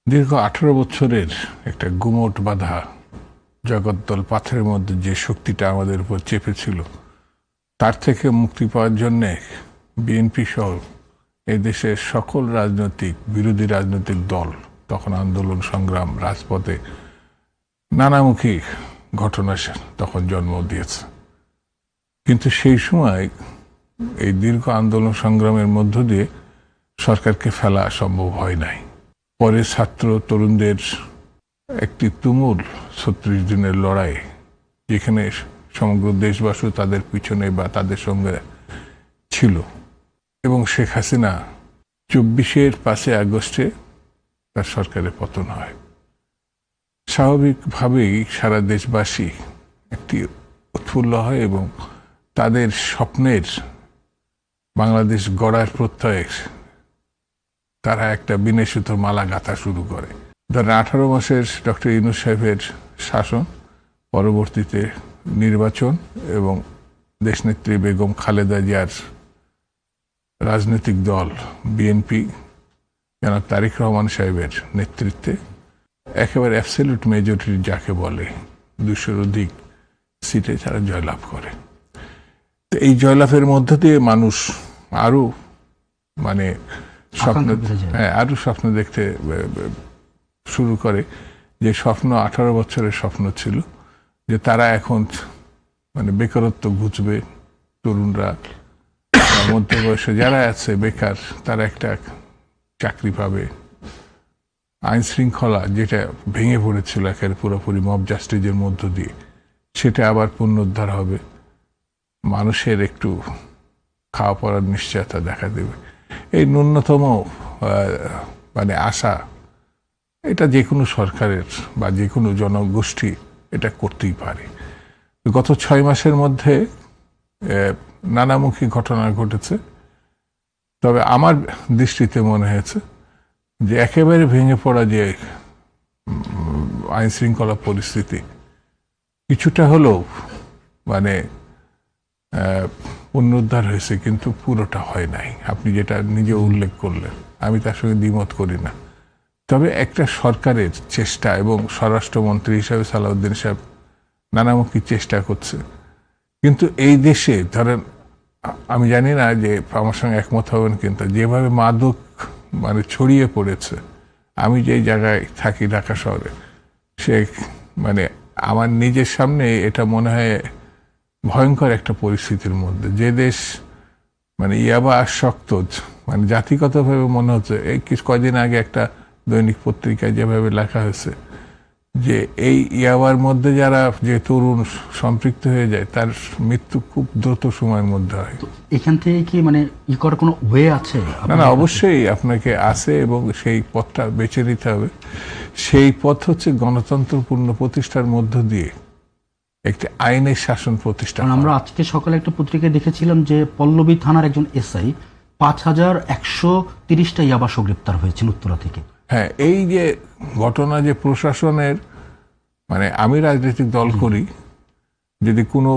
দীর্ঘ 18 বছরের একটা গুমট বাঁধা জগদ্দল পাথরের মধ্যে যে শক্তিটা আমাদের উপর চেপেছিল, তার থেকে মুক্তি পাওয়ার জন্যে বিএনপি সহ এই দেশের সকল বিরোধী রাজনৈতিক দল তখন আন্দোলন সংগ্রাম রাজপথে নানামুখী ঘটনা তখন জন্ম দিয়েছে। কিন্তু সেই সময় এই দীর্ঘ আন্দোলন সংগ্রামের মধ্য দিয়ে সরকারকে ফেলা সম্ভব হয় নাই। পরে ছাত্র তরুণদের একটি তুমুল 36 দিনের লড়াই, যেখানে সমগ্র দেশবাসী তাদের পিছনে বা তাদের সঙ্গে ছিল, এবং শেখ হাসিনা 24 আগস্টে তার সরকারের পতন হয়। স্বাভাবিকভাবেই সারা দেশবাসী একটি উৎফুল্ল হয় এবং তাদের স্বপ্নের বাংলাদেশ গড়ার প্রত্যয়ে তারা একটা বিনয় সুতোর মালা গাঁথা শুরু করে। ধরেন 18 মাসের ডক্টর ইউনূস সাহেবের শাসন, পরবর্তীতে নির্বাচন এবং দেশনেত্রী বেগম খালেদা জিয়ার রাজনৈতিক দল বিএনপি জনাব তারেক রহমান সাহেবের নেতৃত্বে একেবারে অ্যাবসলিউট মেজরিটি যাকে বলে 200-র অধিক সিটে তারা জয়লাভ করে। তো এই জয়লাভের মধ্য দিয়ে মানুষ আরো স্বপ্ন দেখতে শুরু করে, যে স্বপ্ন 18 বছরের স্বপ্ন ছিল যে তারা এখন বেকারত্ব ঘুচবে, তরুণরা মধ্যবয়সে যারা আছে বেকার তারা একটা চাকরি পাবে, আইন শৃঙ্খলা যেটা ভেঙে পড়েছিল একেবারে পুরোপুরি মব জাস্টিসের মধ্য দিয়ে সেটা আবার পুনরুদ্ধার হবে, মানুষের একটু খাওয়া পড়ার নিশ্চয়তা দেখা দেবে। এই ন্যূনতম আশা এটা যে কোনো সরকারের বা যে কোনো জনগোষ্ঠী এটা করতেই পারে। গত 6 মাসের মধ্যে নানামুখী ঘটনা ঘটেছে, তবে আমার দৃষ্টিতে মনে হয়েছে যে একেবারে ভেঙে পড়া যে আইন শৃঙ্খলা পরিস্থিতি কিছুটা হলেও পুনরুদ্ধার হয়েছে, কিন্তু পুরোটা হয় নাই। আপনি যেটা নিজে উল্লেখ করলেন আমি তার সঙ্গে দ্বিমত করি না। তবে একটা সরকারের চেষ্টা এবং স্বরাষ্ট্রমন্ত্রী হিসাবে সালাউদ্দিন সাহেব নানামুখী চেষ্টা করছে, কিন্তু এই দেশে ধরেন আমি জানি না যে আমার সঙ্গে একমত হবেন, কিন্তু যেভাবে মাদক ছড়িয়ে পড়েছে, আমি যেই জায়গায় থাকি ঢাকা শহরে, সে আমার নিজের সামনে এটা মনে হয় ভয়ঙ্কর একটা পরিস্থিতির মধ্যে। যে দেশ ইয়াবা আসক্ত, জাতিগতভাবে মনে হচ্ছে, এই কয়দিন আগে একটা দৈনিক পত্রিকায় যেভাবে লেখা হয়েছে যে এই ইয়াবার মধ্যে যারা যে তরুণ সম্পৃক্ত হয়ে যায় তার মৃত্যু খুব দ্রুত সময়ের মধ্যে হয়। এখান থেকে কি ই করার কোনো ওয়ে আছে? না, অবশ্যই আপনাকে আছে এবং সেই পথটা বেছে নিতে হবে। সেই পথ হচ্ছে গণতন্ত্রপূর্ণ প্রতিষ্ঠার মধ্য দিয়ে একটি আইনের শাসন প্রতিষ্ঠা। আমরা আজকে সকালে একটা পত্রিকায় দেখেছিলাম যে পল্লবী থানার একজন এসআই 5130টা ইয়াবাসও গ্রেপ্তার হয়েছেন উত্তরা থেকে। হ্যাঁ, এই যে ঘটনা যে প্রশাসনের আমি রাজনৈতিক দল করি, যদি কোনো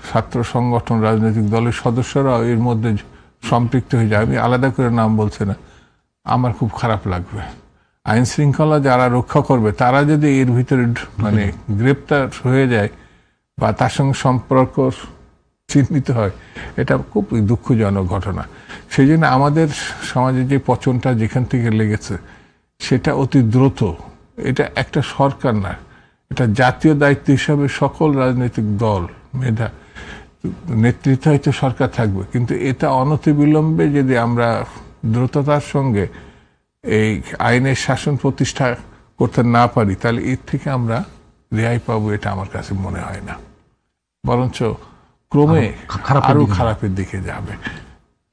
ছাত্র সংগঠন রাজনৈতিক দলের সদস্যরা এর মধ্যে সম্পৃক্ত হয়ে যায়, আমি আলাদা করে নাম বলছি না, আমার খুব খারাপ লাগবে। আইন শৃঙ্খলা যারা রক্ষা করবে তারা যদি এর ভিতরে গ্রেপ্তার হয়ে যায় বা তার সঙ্গে সম্পর্ক চিহ্নিত হয়, এটা খুব দুঃখজনক ঘটনা। সেই জন্য আমাদের সমাজে যে পচনটা যেখান থেকে লেগেছে সেটা অতি দ্রুত, এটা একটা সরকার না, এটা জাতীয় দায়িত্ব হিসাবে সকল রাজনৈতিক দল মেধা নেতৃত্ব হয়তো সরকার থাকবে, কিন্তু এটা অনতিবিলম্বে যদি আমরা দ্রুততার সঙ্গে এই আইনের শাসন প্রতিষ্ঠা করতে না পারি, তাহলে এর থেকে আমরা রেহাই পাবো এটা আমার কাছে মনে হয় না, বরঞ্চ ক্রমে আরো খারাপের দিকে যাবে।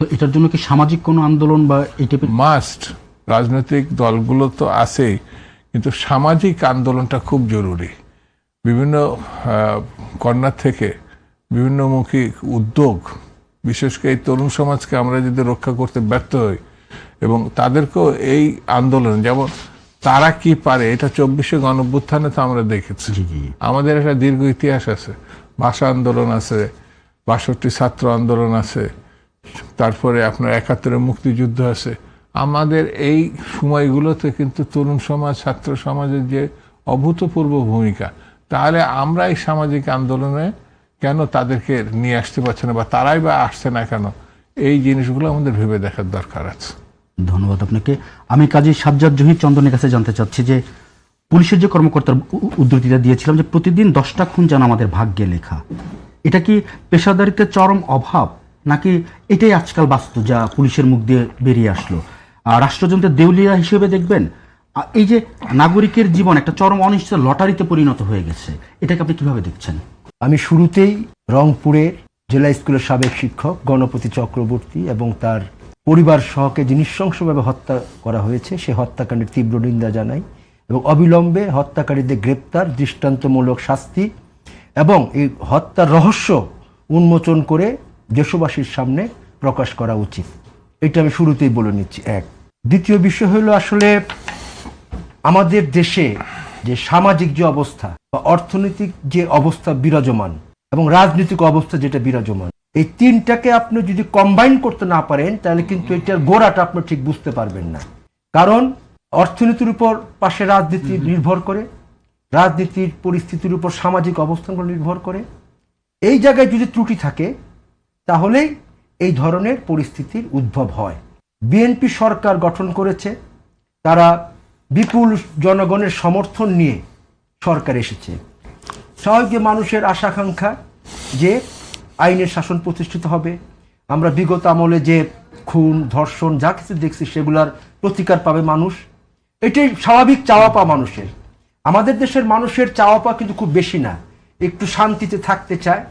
তো এটার জন্য কি সামাজিক কোনো আন্দোলন বা এই টাইপের মাস্ট? রাজনৈতিক দলগুলো তো আছেই, কিন্তু সামাজিক আন্দোলনটা খুব জরুরি। বিভিন্ন কর্নার থেকে বিভিন্নমুখী উদ্যোগ, বিশেষ করে এই তরুণ সমাজকে আমরা যদি রক্ষা করতে ব্যর্থ হই এবং তাদেরকেও এই আন্দোলন, যেমন তারা কি পারে, এটা 24শে গণঅভ্যুত্থানে তো আমরা দেখেছি। আমাদের একটা দীর্ঘ ইতিহাস আছে, ভাষা আন্দোলন আছে, 62 ছাত্র আন্দোলন আছে, তারপরে আপনার 71 মুক্তিযুদ্ধ আছে, আমাদের এই সময়গুলোতে কিন্তু তরুণ সমাজ, ছাত্র সমাজের যে অভূতপূর্ব ভূমিকা, তাহলে আমরা এই সামাজিক আন্দোলনে কেন তাদেরকে নিয়ে আসতে পারছে না, বা তারাই বা আসছে না কেন, এই জিনিসগুলো আমাদের ভেবে দেখার দরকার আছে। ধন্যবাদ আপনাকে। আমি কাজী সাজ্জাদ জহির চন্দনের কাছে জানতে চাচ্ছি যে পুলিশের যে কর্মকর্তার উদ্ধৃতিটা দিয়েছিলাম যে প্রতিদিন 10টা খুন যেন আমাদের ভাগ্যে লেখা, এটা কি পেশাদারিত্বের চরম অভাব, নাকি এটাই আজকাল বাস্তব যা পুলিশের মুখ দিয়ে বেরিয়ে আসলো? আর রাষ্ট্রযন্ত্রের দেউলিয়া হিসেবে দেখবেন এই যে নাগরিকের জীবন একটা চরম অনিশ্চিত লটারিতে পরিণত হয়ে গেছে, এটাকে আপনি কিভাবে দেখছেন? আমি শুরুতেই রংপুরের জেলা স্কুলের সাবেক শিক্ষক গণপতি চক্রবর্তী এবং তার পরিবার সহকে যে নৃশংসভাবে হত্যা করা হয়েছে সে হত্যাকাণ্ডের তীব্র নিন্দা জানাই এবং অবিলম্বে হত্যাকারীদের গ্রেপ্তার, দৃষ্টান্তমূলক শাস্তি এবং এই হত্যার রহস্য উন্মোচন করে দেশবাসীর সামনে প্রকাশ করা উচিত। এটা আমি শুরুতেই বলে নিচ্ছি। এক, দ্বিতীয় বিষয় হলো আসলে আমাদের দেশে যে সামাজিক যে অবস্থা বা অর্থনৈতিক যে অবস্থা বিরাজমান এবং রাজনৈতিক অবস্থা যেটা বিরাজমান, এই তিনটাকে আপনি যদি কম্বাইন করতে না পারেন তাহলে কিন্তু এটার গোড়াটা আপনি ঠিক বুঝতে পারবেন না। কারণ অর্থনীতির উপর পাশে রাজনীতি নির্ভর করে, রাজনীতির পরিস্থিতির উপর সামাজিক অবস্থানগুলো নির্ভর করে। এই জায়গায় যদি ত্রুটি থাকে তাহলেই এই ধরনের পরিস্থিতির উদ্ভব হয়। বিএনপি সরকার গঠন করেছে, তারা বিপুল জনগণের সমর্থন নিয়ে সরকার এসেছে। স্বাভাবিক মানুষের আশাকাঙ্ক্ষা যে আইনের শাসন প্রতিষ্ঠিত হবে, আমরা বিগত আমলে যে খুন, ধর্ষণ যা কিছু দেখছি সেগুলার প্রতিকার পাবে মানুষ, এটাই স্বাভাবিক চাওয়া পাওয়া মানুষের। আমাদের দেশের মানুষের চাওয়া পাওয়া কিন্তু খুব বেশি না, একটু শান্তিতে থাকতে চায়,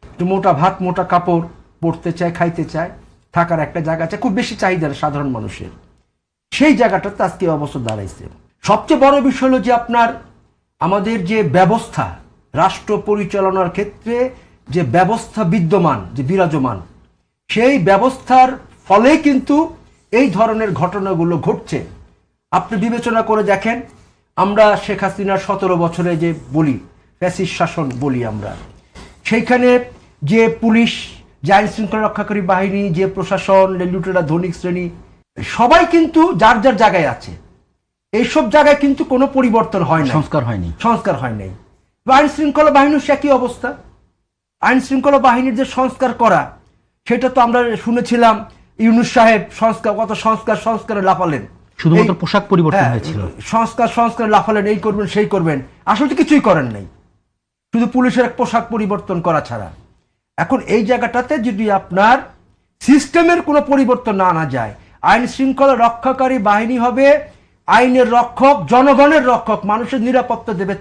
একটু মোটা ভাত মোটা কাপড় পরতে চায়, খাইতে চায়, থাকার একটা জায়গা চায়, খুব বেশি চাহিদা সাধারণ মানুষের। সেই জায়গাটাতে আজকে অবস্থা দাঁড়াইছে। সবচেয়ে বড় বিষয় হলো যে আপনার আমাদের যে ব্যবস্থা, রাষ্ট্র পরিচালনার ক্ষেত্রে যে ব্যবস্থা বিদ্যমান, যে বিরাজমান, সেই ব্যবস্থার ফলে কিন্তু এই ধরনের ঘটনাগুলো ঘটছে। আপনি বিবেচনা করে দেখেন, আমরা শেখ হাসিনার 17 বছরে যে বলি ফ্যাসিস্ট শাসন বলি আমরা, সেইখানে যে পুলিশ, যে আইন শৃঙ্খলা রক্ষাকারী বাহিনী, যে প্রশাসন, লুটেরা, ধনিক শ্রেণী সবাই কিন্তু যার যার জায়গায় আছে। এইসব জায়গায় কিন্তু কোনো পরিবর্তন হয় না, সংস্কার হয় নাই। আইন শৃঙ্খলা বাহিনীর সে একই অবস্থা। আইন শৃঙ্খলা বাহিনীর যে সংস্কার করা, সেটা তো আমরা শুনেছিলাম ইউনূস সাহেব কত সংস্কারে লাফালেন, শুধুমাত্র পোশাক পরিবর্তন হয়েছিল, সংস্কার লাফালেন, এই করবেন সেই করবেন, আসলে কিছুই করেন নাই, শুধু পুলিশের এক পোশাক পরিবর্তন করা ছাড়া। এখন এই জায়গাটাতে যদি আপনার সিস্টেমের কোনো পরিবর্তন না আনা যায়, আইন শৃঙ্খলা রক্ষাকারী বাহিনী হবে আইনের রক্ষক, জনগণের রক্ষক, মানুষের নিরাপত্তা দেবে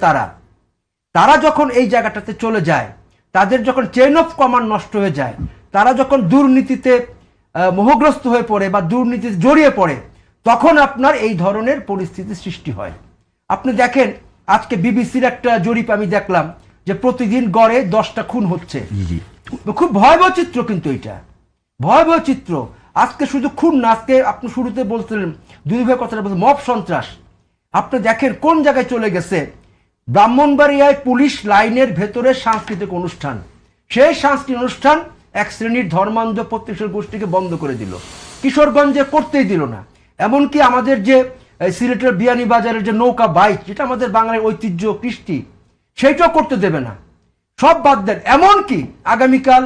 তারা যখন এই জায়গাটাতে চলে যায়, তাদের যখন চেইন অফ কমান্ড নষ্ট হয়ে যায়, তারা যখন দুর্নীতিতে মোহগ্রস্ত হয়ে পড়ে বা দুর্নীতিতে জড়িয়ে পড়ে, তখন আপনার এই ধরনের পরিস্থিতি সৃষ্টি হয়। আপনি দেখেন আজকে বিবিসির একটা জরিপ আমি দেখলাম যে প্রতিদিন গড়ে 10টা খুন হচ্ছে। খুব ভয়াবহ চিত্র, কিন্তু এটা ভয়াবহ চিত্র। আজকে শুধু খুন না, আজকে আপনি শুরুতে বলছিলেন দুই ভাই কথাটা বলছেন মব সন্ত্রাস। আপনি দেখেন কোন জায়গায় চলে গেছে। ব্রাহ্মণবাড়িয়ায় পুলিশ লাইনের ভেতরে সাংস্কৃতিক অনুষ্ঠান, সেই সাংস্কৃতিক অনুষ্ঠান এক শ্রেণীর ধর্মান্ধ প্রত্যেকের গোষ্ঠীকে বন্ধ করে দিল, কিশোরগঞ্জে করতেই দিল না। এমনকি আমাদের যে সিলেটের বিয়ানীবাজারের যে নৌকা বাইচ, যেটা আমাদের বাংলার ঐতিহ্য কৃষ্টি, সেইটাও করতে দেবে না, সব বাদ দেন। এমনকি আগামীকাল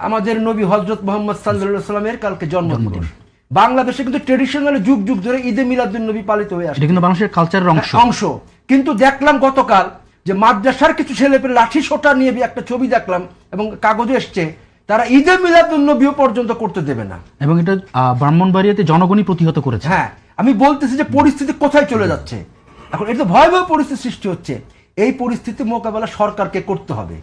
আমাদের নবী হযরত মুহাম্মদ সাল্লাল্লাহু আলাইহি ওয়াসাল্লামের কালকে জন্মদিন। বাংলাদেশে কিন্তু ট্রেডিশনালি যুগ যুগ ধরে ঈদে মিলাদুন নবী পালিত হয়ে আসছে, এটা কিন্তু মানুষের কালচারের অংশ। কিন্তু দেখলাম গতকাল যে মাদ্রাসার কিছু ছেলেপেলে লাঠি সোটা নিয়ে একটা ছবি দেখলাম এবং কাগজে এসছে, তারা ঈদে মিলাদুন নবী পর্যন্ত করতে দেবে না, এবং এটা ব্রাহ্মণবাড়িয়াতে জনগণই প্রতিহত করেছে। হ্যাঁ, আমি বলতেছি যে পরিস্থিতি কোথায় চলে যাচ্ছে। এখন এটা ভয়াবহ পরিস্থিতি সৃষ্টি হচ্ছে। এই পরিস্থিতি মোকাবেলা সরকারকে করতে হবে।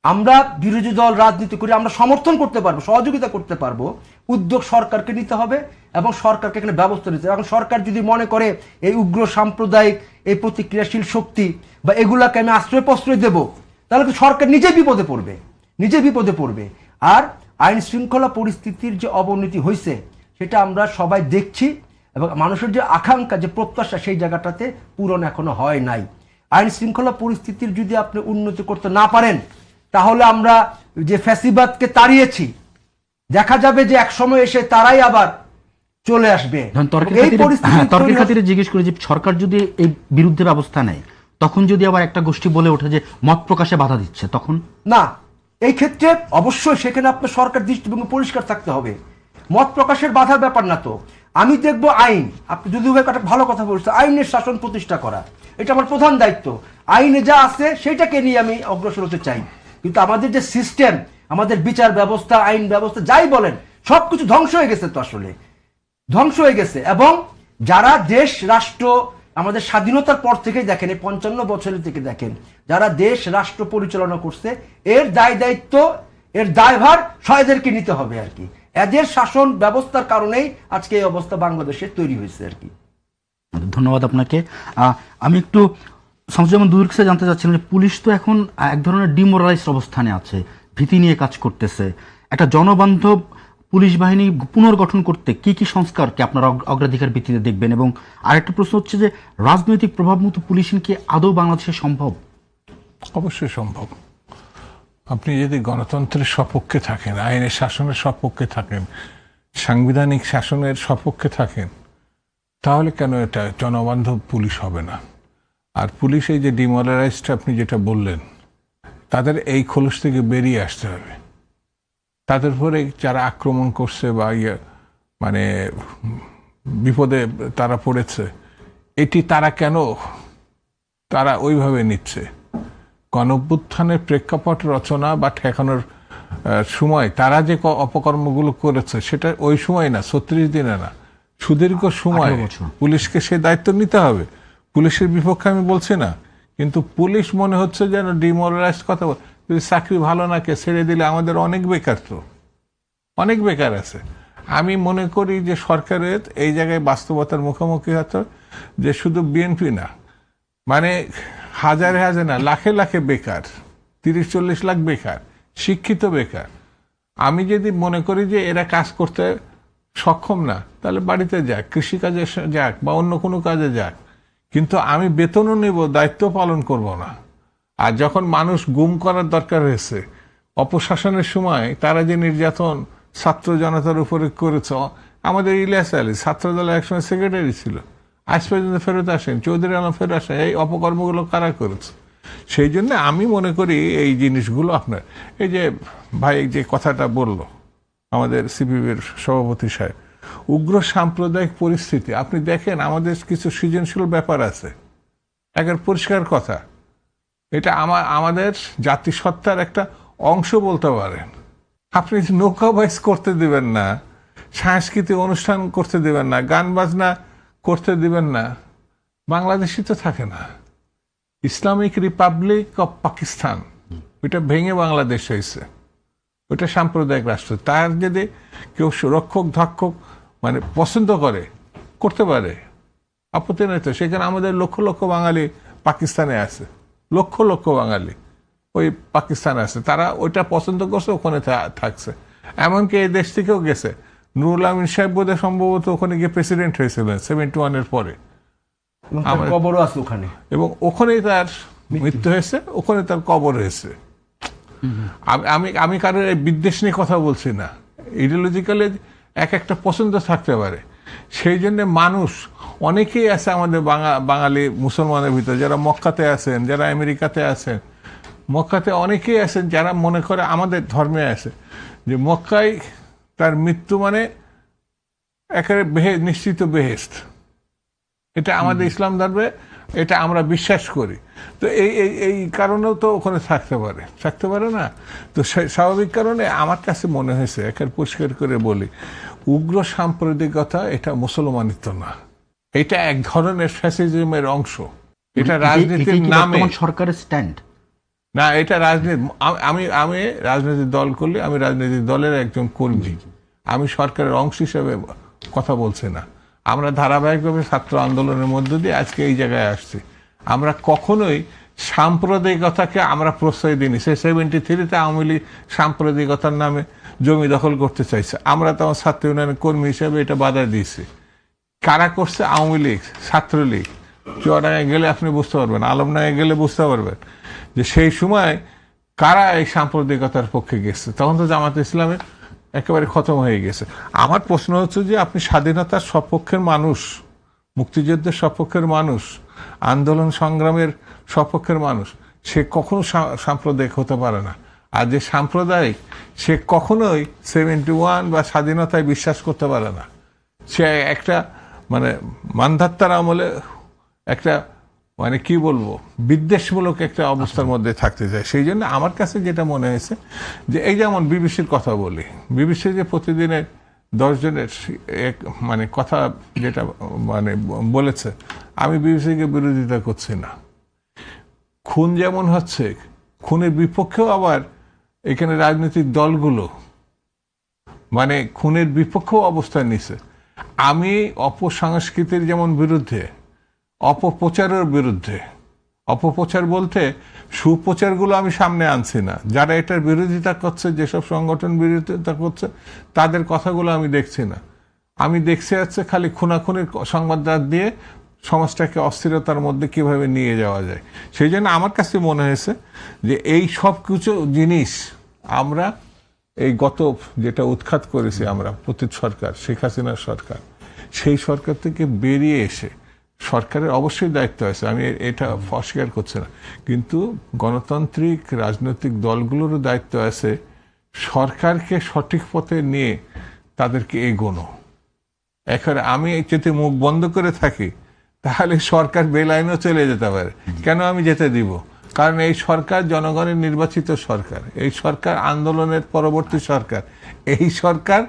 আমরা বিরোধী দল রাজনীতি করে আমরা সমর্থন করতে পারবো, সহযোগিতা করতে পারবো, উদ্যোগ সরকারকে নিতে হবে এবং সরকারকে এখানে ব্যবস্থা নিতে হবে। এখন সরকার যদি মনে করে এই উগ্র সাম্প্রদায়িক এই প্রতিক্রিয়াশীল শক্তি বা এগুলাকে আমি আশ্রয় প্রশ্রয় দেবো, তাহলে তো সরকার নিজে বিপদে পড়বে। আর আইন শৃঙ্খলা পরিস্থিতির যে অবনতি হয়েছে সেটা আমরা সবাই দেখছি, এবং মানুষের যে আকাঙ্ক্ষা, যে প্রত্যাশা, সেই জায়গাটাতে পূরণ এখনো হয় নাই। আইন শৃঙ্খলা পরিস্থিতির যদি আপনি উন্নতি করতে না পারেন, তাহলে আমরা যে ফ্যাসিবাদকে তাড়িয়েছি, দেখা যাবে যে এক সময় এসে তারাই আবার চলে আসবে। তর্কের খাতিরে জিজ্ঞেস করি যে সরকার যদি এই বিরুদ্ধে ব্যবস্থা নেয়, তখন যদি আবার একটা গোষ্ঠী বলে ওঠে যে মত প্রকাশে বাধা দিচ্ছে, তখন না, এই ক্ষেত্রে অবশ্যই সেখানে আপনার সরকার দৃষ্টিভঙ্গি পরিষ্কার থাকতে হবে। মত প্রকাশের বাধার ব্যাপার না তো, আমি দেখব আইন, আপনি যদি একটা ভালো কথা বলছেন, আইনের শাসন প্রতিষ্ঠা করা এটা আমার প্রধান দায়িত্ব। আইনে যা আছে সেটাকে নিয়ে আমি অগ্রসর হতে চাই, কিন্তু আমাদের যে সিস্টেম, আমাদের বিচার ব্যবস্থা, আইন ব্যবস্থা যাই বলেন, সবকিছু ধ্বংস হয়ে গেছে, তো আসলে ধ্বংস হয়ে গেছে। এবং যারা দেশ রাষ্ট্র আমাদের স্বাধীনতার পর থেকে দেখেন, এই 55 বছরের থেকে দেখেন, যারা দেশ রাষ্ট্র পরিচালনা করছে, এর দায়িত্ব, এর দায়ভার এদেরকে নিতে হবে আর কি। এদের শাসন ব্যবস্থার কারণেই আজকে এই অবস্থা বাংলাদেশে তৈরি হয়েছে আর কি। ধন্যবাদ আপনাকে। আমি একটু শামসুজ্জামান দুদুর কাছে জানতে চাচ্ছিলাম যে পুলিশ তো এখন এক ধরনের ডিমোরালাইজড অবস্থানে আছে, ভীতি নিয়ে কাজ করতেছে। একটা জনবান্ধব পুলিশ বাহিনী পুনর্গঠন করতে কি কি সংস্কারকে আপনার অগ্রাধিকার ভিত্তিতে দেখবেন? এবং আরেকটা প্রশ্ন হচ্ছে যে রাজনৈতিক প্রভাবমুক্ত পুলিশিং কি আদৌ বাংলাদেশে সম্ভব? অবশ্যই সম্ভব। আপনি যদি গণতন্ত্রের সপক্ষে থাকেন, আইনের শাসনের সপক্ষে থাকেন, সাংবিধানিক শাসনের সপক্ষে থাকেন, তাহলে কেন এটা জনবান্ধব পুলিশ হবে না? আর পুলিশ এই যে ডিমোরালাইজড আপনি যেটা বললেন, তাদের এই খোলস থেকে বেরিয়ে আসতে হবে। তাদের উপরে যারা আক্রমণ করছে বা মানে বিপদে তারা পড়েছে, এটি তারা কেন তারা ওইভাবে নিচ্ছে? গণঅভ্যুত্থানের প্রেক্ষাপট রচনা বা ঠেকানোর সময় তারা যে অপকর্মগুলো করেছে সেটা ওই সময় না, 36 দিনে না, সুদীর্ঘ সময় পুলিশকে সে দায়িত্ব নিতে হবে। পুলিশের বিপক্ষে আমি বলছি না, কিন্তু পুলিশ মনে হচ্ছে যেন ডিমোরালাইজড কথা। যদি চাকরি ভালো না কে ছেড়ে দিলে আমাদের অনেক বেকার, তো অনেক বেকার আছে। আমি মনে করি যে সরকারের এই জায়গায় বাস্তবতার মুখোমুখি হতো যে শুধু বিএনপি না, মানে হাজারে হাজার না, লাখে লাখে বেকার, 30-40 লাখ বেকার, শিক্ষিত বেকার। আমি যদি মনে করি যে এরা কাজ করতে সক্ষম না, তাহলে বাড়িতে যাক, কৃষিকাজে যাক বা অন্য কোনো কাজে যাক, কিন্তু আমি বেতনও নেব, দায়িত্ব পালন করব না। আর যখন মানুষ গুম করার দরকার হয়েছে, অপশাসনের সময় তারা যে নির্যাতন ছাত্র জনতার উপরে করেছে, আমাদের ইলিয়াস আলী ছাত্র দলের একসময় সেক্রেটারি ছিল, আজ পর্যন্ত ফেরত আসেন, চৌধুরী আলম ফেরত আসেন। এই অপকর্মগুলো কারা করেছে? সেই জন্য আমি মনে করি এই জিনিসগুলো আপনার, এই যে ভাই যে কথাটা বলল আমাদের সিপিবির সভাপতি সাহেব, উগ্র সাম্প্রদায়িক পরিস্থিতি, আপনি দেখেন আমাদের কিছু সৃজনশীল ব্যাপার আছে, একের পরিষ্কার কথা, এটা আমাদের জাতিসত্তার একটা অংশ বলতে পারেন। আপনি নৌকা বাইচ করতে দিবেন না, সাংস্কৃতিক অনুষ্ঠান করতে দিবেন না, গান বাজনা করতে দিবেন না, বাংলাদেশই তো থাকে না। ইসলামিক রিপাবলিক অফ পাকিস্তান, ওইটা ভেঙে বাংলাদেশ হয়েছে, ওইটা সাম্প্রদায়িক রাষ্ট্র। তার যদি কেউ রক্ষক ধক্ষক মানে পছন্দ করে, করতে পারে, আপত্তি নেই তো। সেখানে আমাদের লক্ষ লক্ষ বাঙালি পাকিস্তানে আছে, লক্ষ লক্ষ বাঙালি ওই পাকিস্তানে আছে, তারা ওইটা পছন্দ করছে, ওখানে থাকছে। এমনকি এই দেশ থেকেও গেছে, নুরুল আমিন সাহেব বোধহয় সম্ভবত ওখানে গিয়ে প্রেসিডেন্ট হয়েছিলেন 71-এর পরে, কবরও আছে ওখানে, এবং ওখানেই তার মৃত্যু হয়েছে, ওখানে তার কবর হয়েছে। আমি কারোর এই বিদ্বেষ নিয়ে কথা বলছি না, ইডিওলজিক্যালি এক একটা পছন্দ থাকতে পারে। সেই জন্য মানুষ অনেকেই আছে আমাদের বাঙালি মুসলমানের ভিতরে, যারা মক্কাতে আছেন, যারা আমেরিকাতে আছেন, মক্কাতে অনেকেই আছেন যারা মনে করে আমাদের ধর্মে আছে যে মক্কায় তার মৃত্যু মানে একেবারে নিশ্চিত বেহেশত। এটা আমাদের ইসলাম ধর্মে, এটা আমরা বিশ্বাস করি। তো এই কারণেও তো ওখানে থাকতে পারে না। তো স্বাভাবিক কারণে আমার কাছে মনে হয়েছে, একের পরিষ্কার করে বলি, উগ্র সাম্প্রদায়িকতা এটা মুসলমানিত্ব না, এটা এক ধরনের ফ্যাসিজমের অংশ। এটা রাজনীতির নামে সরকারের স্ট্যান্ড না, এটা রাজনীতি। আমি রাজনৈতিক দল করলে আমি রাজনৈতিক দলের একজন কর্মী, আমি সরকারের অংশ হিসেবে কথা বলছি না। আমরা ধারাবাহিকভাবে ছাত্র আন্দোলনের মধ্য দিয়ে আজকে এই জায়গায় আসছি। আমরা কখনোই সাম্প্রদায়িকতাকে আমরা প্রশ্রয় দিইনি। সে 73-তে আওয়ামী লীগ সাম্প্রদায়িকতার নামে জমি দখল করতে চাইছে, আমরা তো আমার ছাত্র ইউনিয়নের কর্মী হিসেবে এটা বাধা দিয়েছি। কারা করছে? আওয়ামী লীগ, ছাত্রলীগ। চুয়াডাঙ্গায় গেলে আপনি বুঝতে পারবেন, আলমডাঙ্গায় গেলে বুঝতে পারবেন যে সেই সময় কারা এই সাম্প্রদায়িকতার পক্ষে গেছে। তখন তো জামাত ইসলামের একেবারে খতম হয়ে গেছে। আমার প্রশ্ন হচ্ছে যে আপনি স্বাধীনতার সপক্ষের মানুষ, মুক্তিযুদ্ধের সপক্ষের মানুষ, আন্দোলন সংগ্রামের সপক্ষের মানুষ, সে কখনো সাম্প্রদায়িক হতে পারে না। আর যে সাম্প্রদায়িক সে কখনোই 71 বা স্বাধীনতায় বিশ্বাস করতে পারে না। সে একটা মানে মান্ধাত্তার আমলে একটা মানে কি বলবো বিদ্বেষমূলক একটা অবস্থার মধ্যে থাকতে চায়। সেই জন্য আমার কাছে যেটা মনে হয়েছে যে এই যেমন বিবিসির কথা বলি, বিবিসি যে প্রতিদিনের 10 জনের মানে কথা যেটা মানে বলেছে, আমি বিবিসিকে বিরোধিতা করছি না। খুন যেমন হচ্ছে, খুনের বিপক্ষেও আবার এখানে রাজনৈতিক দলগুলো মানে খুনের বিপক্ষেও অবস্থান নিছে। আমি অপসংস্কৃতির যেমন বিরুদ্ধে, অপপ্রচারের বিরুদ্ধে। অপপ্রচার বলতে সুপ্রচারগুলো আমি সামনে আনছি না, যারা এটার বিরোধিতা করছে, যেসব সংগঠন বিরোধিতা করছে তাদের কথাগুলো আমি দেখছি না। আমি দেখছি হচ্ছে খালি খুনাখুনির সংবাদ দিয়ে সমাজটাকে অস্থিরতার মধ্যে কিভাবে নিয়ে যাওয়া যায়। সেই জন্য আমার কাছে মনে হয়েছে যে এই সব কিছু জিনিস আমরা এই গত যেটা উৎখাত করেছি আমরা পতিত সরকার, শেখ হাসিনার সরকার, সেই সরকার থেকে বেরিয়ে এসে সরকারের অবশ্যই দায়িত্ব আছে, আমি এটা অস্বীকার করছি না, কিন্তু গণতান্ত্রিক রাজনৈতিক দলগুলোরও দায়িত্ব আছে সরকারকে সঠিক পথে নিয়ে তাদেরকে এগোনো। এখন আমি যদি মুখ বন্ধ করে থাকি তাহলে সরকার বেলাইনও চলে যেতে পারে। কেন আমি যেতে দিব? কারণ এই সরকার জনগণের নির্বাচিত সরকার, এই সরকার আন্দোলনের পরবর্তী সরকার, এই সরকার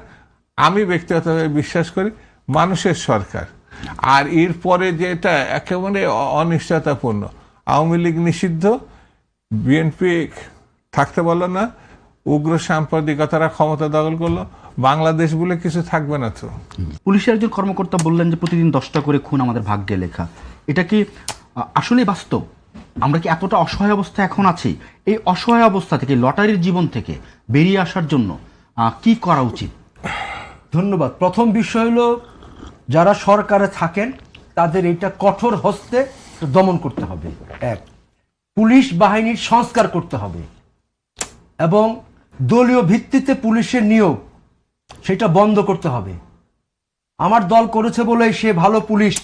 আমি ব্যক্তিগতভাবে বিশ্বাস করি মানুষের সরকার। আর এরপরে যেটা একেবারে অনিশ্চয়তাপূর্ণ, আওয়ামী লীগ নিষিদ্ধ, বিএনপি থাকতে বললো না, উগ্র সাম্প্রদায়িকতারা ক্ষমতা দখল করলো, বাংলাদেশ বলে কিছু থাকবে না। তো পুলিশের একজন কর্মকর্তা বললেন যে প্রতিদিন 10টা করে খুন আমাদের ভাগ্যে লেখা। এটা কি আসলে বাস্তব? আমরা কি এতটা অসহায় অবস্থা এখন আছি? এই অসহায় অবস্থা থেকে, লটারির জীবন থেকে বেরিয়ে আসার জন্য কি করা উচিত? ধন্যবাদ। প্রথম বিষয় হলো যারা সরকারে থাকেন তাদের এটা কঠোর হস্তে দমন করতে হবে। এক, পুলিশ বাহিনীর সংস্কার করতে হবে এবং দলীয় ভিত্তিতে পুলিশের নিয়োগ সেটা বন্ধ করতে হবে। আমার দল করেছে বলে সে ভালো পুলিশ,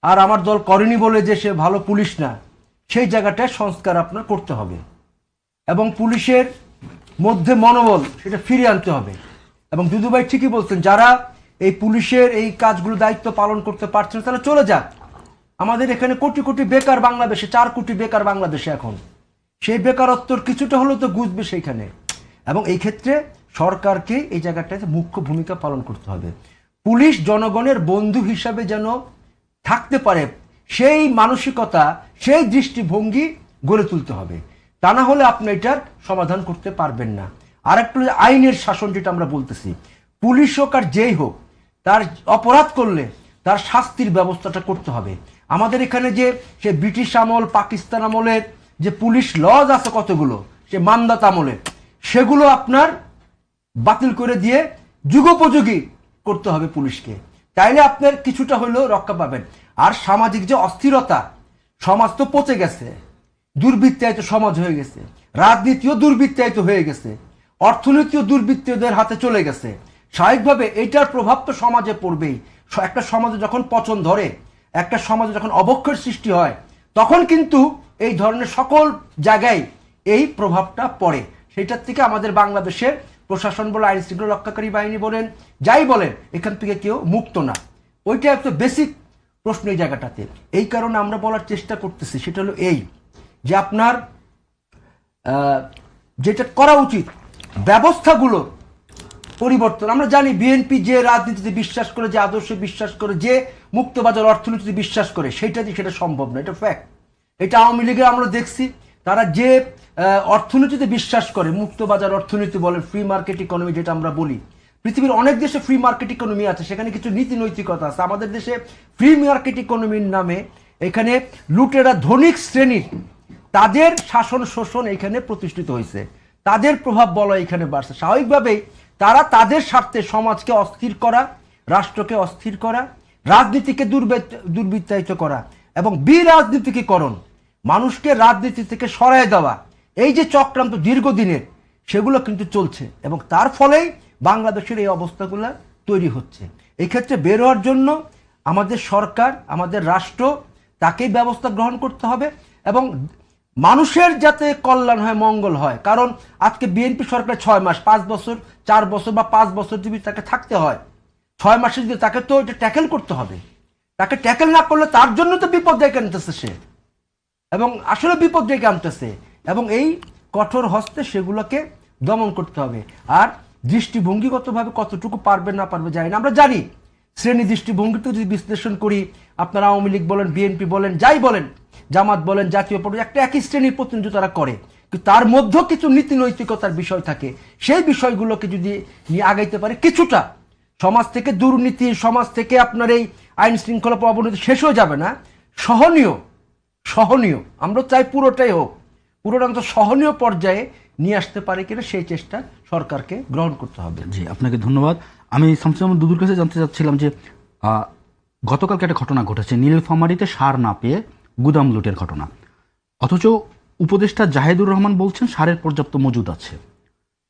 আর আমার দল করেনি বলে যে সে ভালো পুলিশ না, সেই জায়গাটায় সংস্কার আপনার করতে হবে এবং পুলিশের মধ্যে মনোবল সেটা ফিরিয়ে আনতে হবে। এবং দুদু ভাই ঠিকই বলছেন, যারা এই পুলিশের এই কাজগুলো দায়িত্ব পালন করতে পারছে না তারা চলে যাক। আমাদের এখানে কোটি কোটি বেকার বাংলাদেশে, 4 কোটি বেকার বাংলাদেশে এখন, সেই বেকারত্বর কিছুটা হলেও তো গুজবে সেইখানে। এবং এই ক্ষেত্রে সরকারকে এই জায়গাটাতে মুখ্য ভূমিকা পালন করতে হবে। পুলিশ জনগণের বন্ধু হিসাবে যেন থাকতে পারে সেই মানসিকতা, সেই দৃষ্টিভঙ্গি গড়ে তুলতে হবে। তা না হলে আপনি এটার সমাধান করতে পারবেন না। আর একটু আইনের শাসন যেটা আমরা বলতেছি, পুলিশ হোক আর যেই হোক, তার অপরাধ করলে তার শাস্তির ব্যবস্থাটা করতে হবে। আমাদের এখানে যে সে ব্রিটিশ আমল, পাকিস্তান আমলের যে পুলিশ লজ আছে কতগুলো, সে মান্দাত আমলের, সেগুলো আপনার বাতিল করে দিয়ে যুগোপযোগী করতে হবে পুলিশকে। তাইলে আপনার কিছুটা হলেও রক্ষা পাবেন। আর সামাজিক যে অস্থিরতা, সমাজ তো পচে গেছে, দুর্বৃত্তায়িত সমাজ হয়ে গেছে, রাজনীতিও দুর্বৃত্তায়িত হয়ে গেছে, অর্থনীতিও দুর্বৃত্তদের হাতে চলে গেছে। স্বাভাবিকভাবে এটার প্রভাব তো সমাজে পড়বেই। একটা সমাজে যখন পচন ধরে, একটা সমাজে যখন অবক্ষয়ের সৃষ্টি হয়, তখন কিন্তু এই ধরনের সকল জায়গায় এই প্রভাবটা পড়ে। সেটার থেকে আমাদের বাংলাদেশের প্রশাসন বলে, আইন শৃঙ্খলা রক্ষাকারী বাহিনী বলেন, যাই বলেন, এখান থেকে কেউ মুক্ত না। ওইটা একটা বেসিক প্রশ্ন এই জায়গাটাতে। এই কারণে আমরা বলার চেষ্টা করতেছি সেটা হলো এই যে আপনার যেটা করা উচিত, ব্যবস্থাগুলো পরিবর্তন। আমরা জানি বিএনপি যে রাজনীতিতে বিশ্বাস করে, যে আদর্শে বিশ্বাস করে, যে মুক্তবাজার অর্থনীতিতে বিশ্বাস করে, সেটা সম্ভব না, এটা ফ্যাক্ট। এটা আওয়ামী লীগের আমরা দেখছি, তারা যে অর্থনীতিতে বিশ্বাস করে, মুক্তবাজার অর্থনীতি বলে, ফ্রি মার্কেট ইকোনমি যেটা আমরা বলি, পৃথিবীর অনেক দেশে ফ্রি মার্কেট ইকোনমি আছে, সেখানে কিছু নীতি নৈতিকতা আছে। আমাদের দেশে ফ্রি মার্কেট ইকোনমির নামে এখানে লুটেরা ধনিক শ্রেণীর তাদের শাসন শোষণ এখানে প্রতিষ্ঠিত হয়েছে, তাদের প্রভাব বলয় এখানে বাড়ছে। স্বাভাবিকভাবেই তারা তাদের স্বার্থে সমাজকে অস্থির করা, রাষ্ট্রকে অস্থির করা, রাজনীতিকে দুর্বৃত্তায়িত করা এবং বিরাজনীতিকীকরণ, মানুষকে রাজনীতি থেকে সরায় দেওয়া, এই যে চক্রান্ত দীর্ঘদিনের, সেগুলো কিন্তু চলছে এবং তার ফলেই বাংলাদেশের এই অবস্থাগুলো তৈরি হচ্ছে। এই ক্ষেত্রে বের হওয়ার জন্য আমাদের সরকার, আমাদের রাষ্ট্র, তাকেই ব্যবস্থা গ্রহণ করতে হবে এবং মানুষের যাতে কল্যাণ হয়, মঙ্গল হয়। কারণ আজকে বিএনপি সরকার 6 মাস, 5 বছর, 4 বছর বা 5 বছর যদি তাকে থাকতে হয়, 6 মাসে যদি তাকে তো এটা ট্যাকেল করতে হবে। তাকে ট্যাকেল না করলে তার জন্য তো বিপদ ডেকে আনতেছে সে, এবং আসলে বিপদ ডেকে আনতেছে, এবং এই কঠোর হস্তে সেগুলোকে দমন করতে হবে। আর দৃষ্টিভঙ্গিগতভাবে কতটুকু পারবে না পারবে জানি না। আমরা জানি শ্রেণী দৃষ্টিভঙ্গিতে যদি বিশ্লেষণ করি, আপনারা আওয়ামী লীগ বলেন, বিএনপি বলেন, যাই বলেন, জামাত বলেন, জাতীয় পার্টি, একটা একই শ্রেণীর প্রতিনিধিত্ব তারা করে, কিন্তু তার মধ্যেও কিছু নীতি নৈতিকতার বিষয় থাকে। সেই বিষয়গুলোকে যদি নিয়ে আগাইতে পারে, কিছুটা সমাজ থেকে দুর্নীতি, সমাজ থেকে আপনার এই আইন শৃঙ্খলা অবনতি শেষ হয়ে যাবে না, সহনীয় আমরা চাই পুরোটাই হোক, পুরোটা অন্তত সহনীয় পর্যায়ে নিয়ে আসতে পারে কিনা সেই চেষ্টা সরকারকে গ্রহণ করতে হবে। জি, আপনাকে ধন্যবাদ। আমি শামসুল আহমদ দুদুর কাছে জানতে চাচ্ছিলাম যে গতকালকে একটা ঘটনা ঘটেছে, নীলফামারীতে সার না পেয়ে গুদাম লুটের ঘটনা, অথচ উপদেষ্টা জাহেদুর রহমান বলছেন সারের পর্যাপ্ত মজুদ আছে।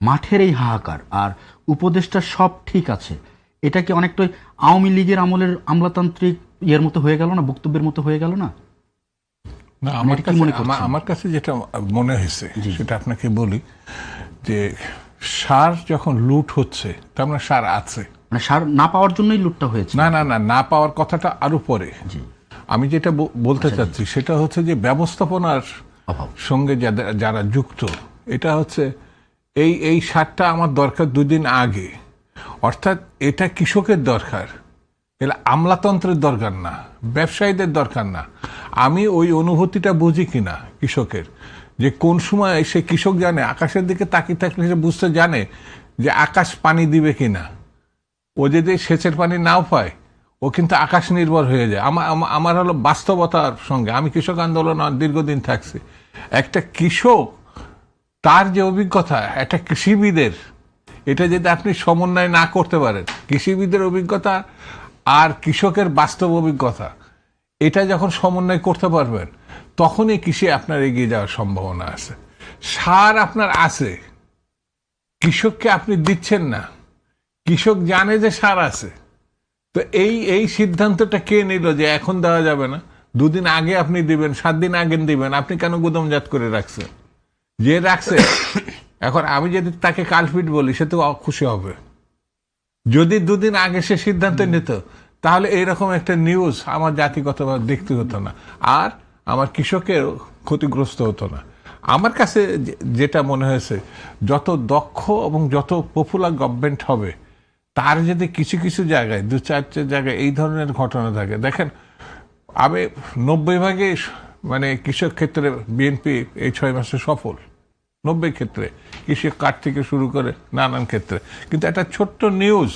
মাঠের এই হাহাকার আর উপদেষ্টার সব ঠিক আছে, এটা কি অনেকটাই আওয়ামী লীগের আমলের আমলাতান্ত্রিক ইয়ের মতো হয়ে গেল না, বক্তব্যের মতো হয়ে গেল না? না, আমার কাছে যেটা মনে হয়েছে সেটা আপনাকে বলি, যে সার যখন লুট হচ্ছে তার মানে সার আছে, মানে সার না পাওয়ার জন্যই লুটটা হয়েছে। না পাওয়ার কথাটা আরো পরে। আমি যেটা বলতে চাচ্ছি সেটা হচ্ছে যে ব্যবস্থাপনার সঙ্গে যারা যুক্ত, এটা হচ্ছে এই সারটা আমার দরকার 2 দিন আগে, অর্থাৎ এটা কৃষকের দরকার, এগুলো আমলাতন্ত্রের দরকার না, ব্যবসায়ীদের দরকার না। আমি ওই অনুভূতিটা বুঝি কিনা কৃষকের, যে কোন সময় সে কৃষক জানে আকাশের দিকে তাকিয়ে থাকলে সে বুঝতে জানে যে আকাশ পানি দিবে কিনা। ও যদি সেচের পানি নাও পায়, ও কিন্তু আকাশ নির্ভর হয়ে যায়। আমার হলো বাস্তবতার সঙ্গে, আমি কৃষক আন্দোলন দীর্ঘদিন থাকছি। একটা কৃষক, তার যে অভিজ্ঞতা, একটা কৃষিবিদের, এটা যদি আপনি সমন্বয় না করতে পারেন, কৃষিবিদের অভিজ্ঞতা আর কৃষকের বাস্তব অভিজ্ঞতা, এটা যখন সমন্বয় করতে পারবেন, তখনই কৃষি আপনার এগিয়ে যাওয়ার সম্ভাবনা আছে। সার আপনার আছে, কৃষককে আপনি দিচ্ছেন না, কৃষক জানে যে সার আছে। তো এই সিদ্ধান্তটা কে নিল যে এখন দেওয়া যাবে না? 2 দিন আগে আপনি দিবেন, 7 দিন আগে দিবেন, আপনি কেন গুদামজাত করে রাখছেন? যে রাখছে, এখন আমি যদি তাকে কালপিট বলি, সে তো খুশি হবে। যদি 2 দিন আগে সে সিদ্ধান্ত নিত, তাহলে এইরকম একটা নিউজ আমার জাতিগতভাবে দেখতে হতো না, আর আমার কৃষকের ক্ষতিগ্রস্ত হতো না। আমার কাছে যেটা মনে হয়েছে, যত দক্ষ এবং যত পপুলার গভর্নমেন্ট হবে, তার যদি কিছু কিছু জায়গায় 2-4 জায়গায় এই ধরনের ঘটনা থাকে, দেখেন আমি 90 ভাগে মানে কৃষক ক্ষেত্রে বিএনপি এই 6 মাসে সফল, 90 ক্ষেত্রে, কৃষি কাঠ থেকে শুরু করে নানান ক্ষেত্রে। কিন্তু একটা ছোট্ট নিউজ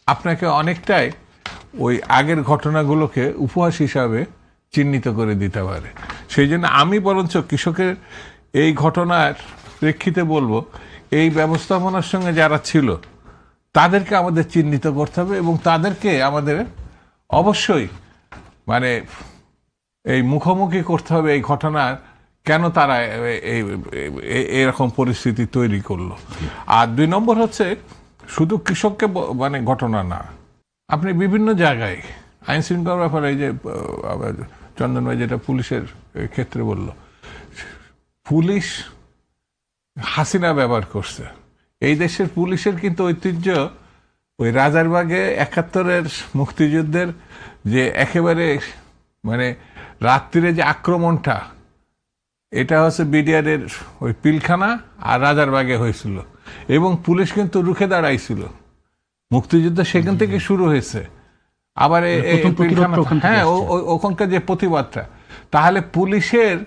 আপনাকে অনেকটাই ওই আগের ঘটনাগুলোকে উপহাস হিসাবে চিহ্নিত করে দিতে পারে। সেই জন্য আমি বরঞ্চ কৃষকের এই ঘটনার প্রেক্ষিতে বলবো, এই ব্যবস্থাপনার সঙ্গে যারা ছিল তাদেরকে আমাদের চিহ্নিত করতে হবে, এবং তাদেরকে আমাদের অবশ্যই মানে এই মুখোমুখি করতে হবে এই ঘটনার কেন তারা এরকম পরিস্থিতি তৈরি করলো। আর 2 নম্বর হচ্ছে, শুধু কৃষককে মানে ঘটনা না, আপনি বিভিন্ন জায়গায় আইন শৃঙ্খলার ব্যাপারে, এই যে চন্দন ভাই যেটা পুলিশের ক্ষেত্রে বলল, পুলিশ হাসিনা ব্যবহার করছে। এই দেশের পুলিশের কিন্তু ঐতিহ্য ওই রাজারবাগে 71-এর মুক্তিযুদ্ধের যে একেবারে মানে রাত্রিরে যে আক্রমণটা, এটা হচ্ছে বিডিআরের ওই পিলখানা আর রাজারবাগে হয়েছিল, এবং পুলিশ কিন্তু রুখে দাঁড়াইছিল। মুক্তিযুদ্ধ সেখান থেকে শুরু হয়েছে, আবার হ্যাঁ ওখানকার যে প্রতিবাদটা, তাহলে পুলিশের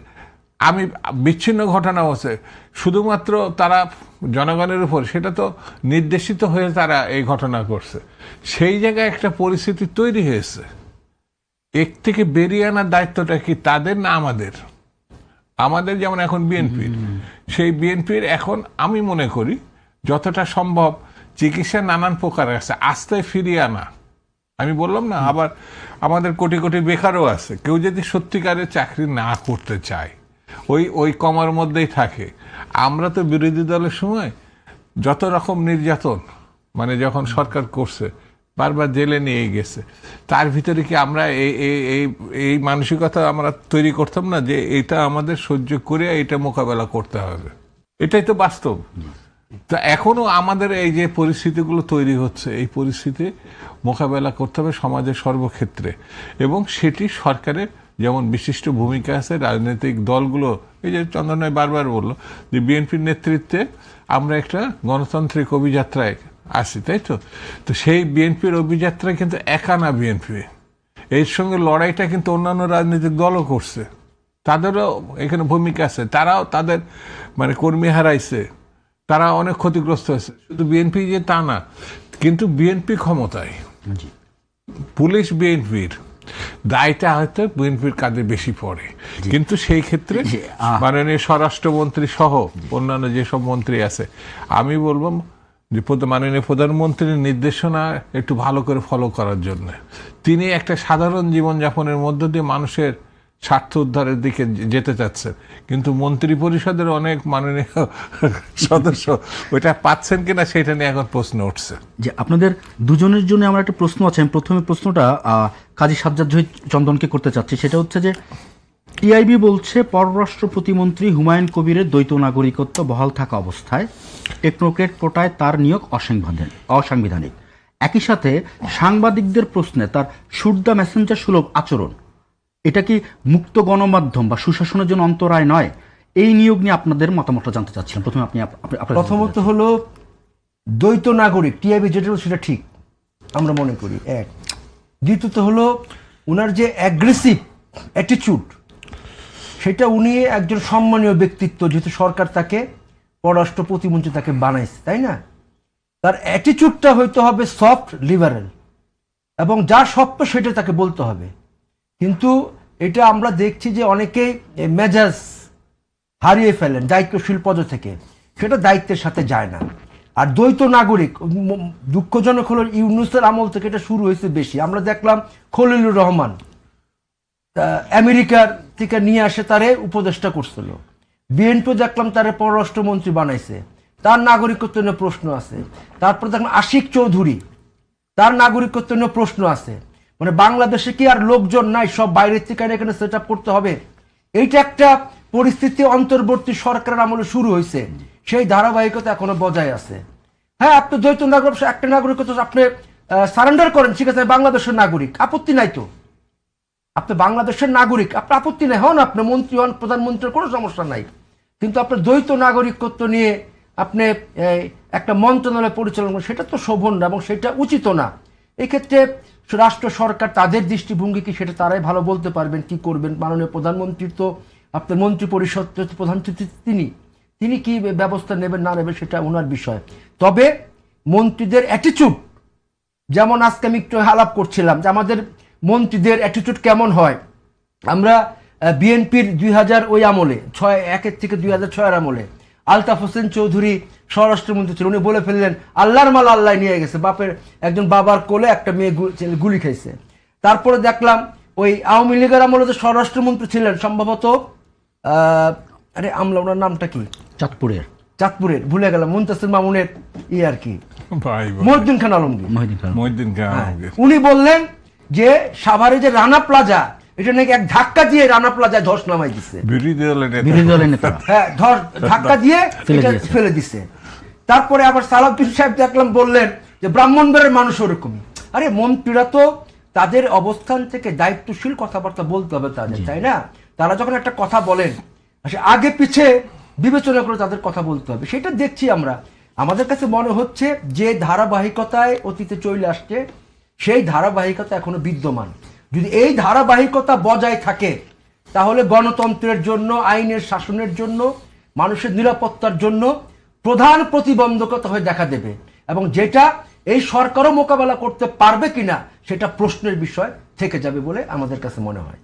আমি বিচ্ছিন্ন ঘটনা হচ্ছে, শুধুমাত্র তারা জনগণের উপর, সেটা তো নির্দেশিত হয়ে তারা এই ঘটনা করছে। সেই জায়গায় একটা পরিস্থিতি তৈরি হয়েছে, এর থেকে বেরিয়ে আনার দায়িত্বটা কি তাদের না আমাদের? আমাদের যেমন এখন বিএনপির, সেই বিএনপির এখন আমি মনে করি যতটা সম্ভব চিকিৎসা নানান প্রকার আছে, আস্তে ফিরিয়ে আনা। আমি বললাম না, আবার আমাদের কোটি কোটি বেকারও আছে, কেউ যদি সত্যিকারের চাকরি না করতে চায়, ওই কমার মধ্যেই থাকে। আমরা তো বিরোধী দলের সময় যত রকম নির্যাতন মানে যখন সরকার করছে বারবার জেলে নিয়ে গেছে, তার ভিতরে কি আমরা এই মানসিকতা আমরা তৈরি করতাম না যে এটা আমাদের সহ্য করে এটা মোকাবেলা করতে হবে? এটাই তো বাস্তব। তা এখনো আমাদের এই যে পরিস্থিতিগুলো তৈরি হচ্ছে, এই পরিস্থিতি মোকাবেলা করতে হবে সমাজের সর্বক্ষেত্রে, এবং সেটি সরকারের যেমন বিশিষ্ট ভূমিকা আছে, রাজনৈতিক দলগুলো, এই যে চন্দন ভাই বারবার বললো যে বিএনপির নেতৃত্বে আমরা একটা গণতান্ত্রিক অভিযাত্রায় আসি, তাই তো? তো সেই বিএনপির অভিযাত্রায় কিন্তু একা না বিএনপি, এর সঙ্গে লড়াইটা কিন্তু অন্যান্য রাজনৈতিক দলও করছে, তাদেরও এখানে ভূমিকা আছে। তারাও তাদের মানে কর্মী হারাইছে, তারা অনেক ক্ষতিগ্রস্ত হয়েছে, শুধু বিএনপি যে তা না। কিন্তু বিএনপি ক্ষমতায়, পুলিশ বিএনপির, দায়টা হয়তো বিএনপির কাঁধে বেশি পড়ে। কিন্তু সেই ক্ষেত্রে মাননীয় স্বরাষ্ট্রমন্ত্রী সহ অন্যান্য যেসব মন্ত্রী আছে, আমি বলবো যে মাননীয় প্রধানমন্ত্রীর নির্দেশনা একটু ভালো করে ফলো করার জন্য। তিনি একটা সাধারণ জীবনযাপনের মধ্য দিয়ে মানুষের স্বার্থ উদ্ধারের দিকে যেতে চাচ্ছেন, কিন্তু মন্ত্রী পরিষদের অনেক মাননীয় সদস্য ওইটা পাচ্ছেন কিনা সেটা নিয়ে এখন প্রশ্ন উঠছে। যে আপনাদের দুজনের জন্য আমার একটা প্রশ্ন আছে। আমি প্রথমে প্রশ্নটা কাজী সাজ্জাদ জহির চন্দনকে করতে চাচ্ছি। সেটা হচ্ছে যে টিআইবি বলছে পররাষ্ট্র প্রতিমন্ত্রী হুমায়ুন কবিরের দ্বৈত নাগরিকত্ব বহাল থাকা অবস্থায় টেকনোক্রেট কোটায় তার নিয়োগ অসাংবিধানিক। একই সাথে সাংবাদিকদের প্রশ্নে তার শুট দ্য মেসেঞ্জার সুলভ আচরণ, এটা কি মুক্ত গণমাধ্যম বা সুশাসনের জন্য অন্তরায় নয়? এই নিয়োগ নিয়ে আপনাদের মতামতটা জানতে চাচ্ছিলাম। প্রথমে আপনি প্রথমত হলো দ্বৈত নাগরিক, টিআইবি যেটা সেটা ঠিক আমরা মনে করি, এক। দ্বিতীয়ত হলো উনার যে অ্যাগ্রেসিভ অ্যাটিটিউড, সেটা উনি একজন সম্মানীয় ব্যক্তিত্ব, যেহেতু সরকার তাকে পররাষ্ট্র প্রতিমন্ত্রী তাকে বানাইছে, তাই না? তার অ্যাটিটিউডটা হইতে হবে সফট লিবারেল, এবং যা সত্য সেটা তাকে বলতে হবে। কিন্তু এটা আমরা দেখছি যে অনেকেই মেজাজ হারিয়ে ফেলেন দায়িত্বশীল পদ থেকে, সেটা দায়িত্বের সাথে যায় না। আর দ্বৈত নাগরিক দুঃখজনক হলো ইউনূসের আমল থেকে এটা শুরু হয়েছে বেশি। আমরা দেখলাম খলিলুর রহমান আমেরিকার থেকে নিয়ে আসে তারে উপদেষ্টা করছিল, বিএনপি দেখলাম তারে পররাষ্ট্রমন্ত্রী বানাইছে, তার নাগরিকত্ব নিয়ে প্রশ্ন আছে। তারপর দেখলাম আশিক চৌধুরী, তার নাগরিকত্ব নিয়ে প্রশ্ন আছে। মানে বাংলাদেশে কি আর লোকজন নাই, সব বাইরের থেকে এখানে সেট আপ করতে হবে? এইটা একটা পরিস্থিতি অন্তর্বর্তী সরকারের আমলে শুরু হয়েছে, সেই ধারাবাহিকতা এখনো বজায় আছে। হ্যাঁ, আপনি দ্বৈত নাগরিক, একটা নাগরিকত্ব আপনি সারেন্ডার করেন, ঠিক আছে, বাংলাদেশের নাগরিক, আপত্তি নাই তো। আপনি বাংলাদেশের নাগরিক, আপনার আপত্তি নাই, হন আপনি মন্ত্রী হন, প্রধানমন্ত্রীর কোনো সমস্যা নাই। কিন্তু আপনার দ্বৈত নাগরিকত্ব নিয়ে আপনি একটা মন্ত্রণালয় পরিচালনা করেন, সেটা তো শোভন না এবং সেটা উচিত না। এক্ষেত্রে রাষ্ট্র সরকার তাদের দৃষ্টিভঙ্গি কি সেটা তারাই ভালো বলতে পারবেন, কি করবেন। মাননীয় প্রধানমন্ত্রীর তো আপনার মন্ত্রী পরিষদ প্রধান তিনি কি ব্যবস্থা নেবেন না নেবেন সেটা ওনার বিষয়। তবে মন্ত্রীদের অ্যাটিটিউড, যেমন আজকে আমি একটু আলাপ করছিলাম যে আমাদের মন্ত্রীদের অ্যাটিটিউড কেমন হয়। আমরা বিএনপির 2000 ওই আমলে 1 থেকে 2006 আমলে আলতাফ হোসেন চৌধুরী স্বরাষ্ট্রমন্ত্রী ছিল, উনি বলে ফেললেন আল্লাহর মাল আল্লাহ নিয়ে গেছে, একজন বাবার কোলে একটা মেয়ে গুলি খাইছে। তারপরে দেখলাম ওই আওয়ামী লীগের আমলে যে স্বরাষ্ট্রমন্ত্রী ছিলেন সম্ভবত আরে আমলা, ওনার নামটা কি, চাঁদপুরের ভুলে গেলাম, মুনতাসির মামুনের আর কি, মহিউদ্দিন খান আলমগীর, উনি বললেন যে সাভারে যে রানা প্লাজা, এটা নাকি এক ধাক্কা দিয়ে রানা প্লাজায় ধস নামাই দিচ্ছে, হ্যাঁ ধাক্কা দিয়ে ফেলে দিচ্ছে। তারপরে আবার সালাউদ্দিন সাহেব দেখলাম বললেন যে ব্রাহ্মণবাড়িয়ার মানুষ ওরকমই। আরে মন্ত্রীরা তো তাদের অবস্থান থেকে দায়িত্বশীল কথাবার্তা বলতে হবে তাদের, তাই না? তারা যখন একটা কথা বলেন আগে পিছে বিবেচনা করে তাদের কথা বলতে হবে। সেটা দেখছি আমরা, আমাদের কাছে মনে হচ্ছে যে ধারাবাহিকতায় অতীতে চলে আসছে সেই ধারাবাহিকতা এখনো বিদ্যমান। যদি এই ধারাবাহিকতা বজায় থাকে তাহলে গণতন্ত্রের জন্য, আইনের শাসনের জন্য, মানুষের নিরাপত্তার জন্য প্রধান প্রতিবন্ধকতা হয়ে দেখা দেবে, এবং যেটা এই সরকারও মোকাবেলা করতে পারবে কিনা সেটা প্রশ্নের বিষয় থেকে যাবে বলে আমাদের কাছে মনে হয়।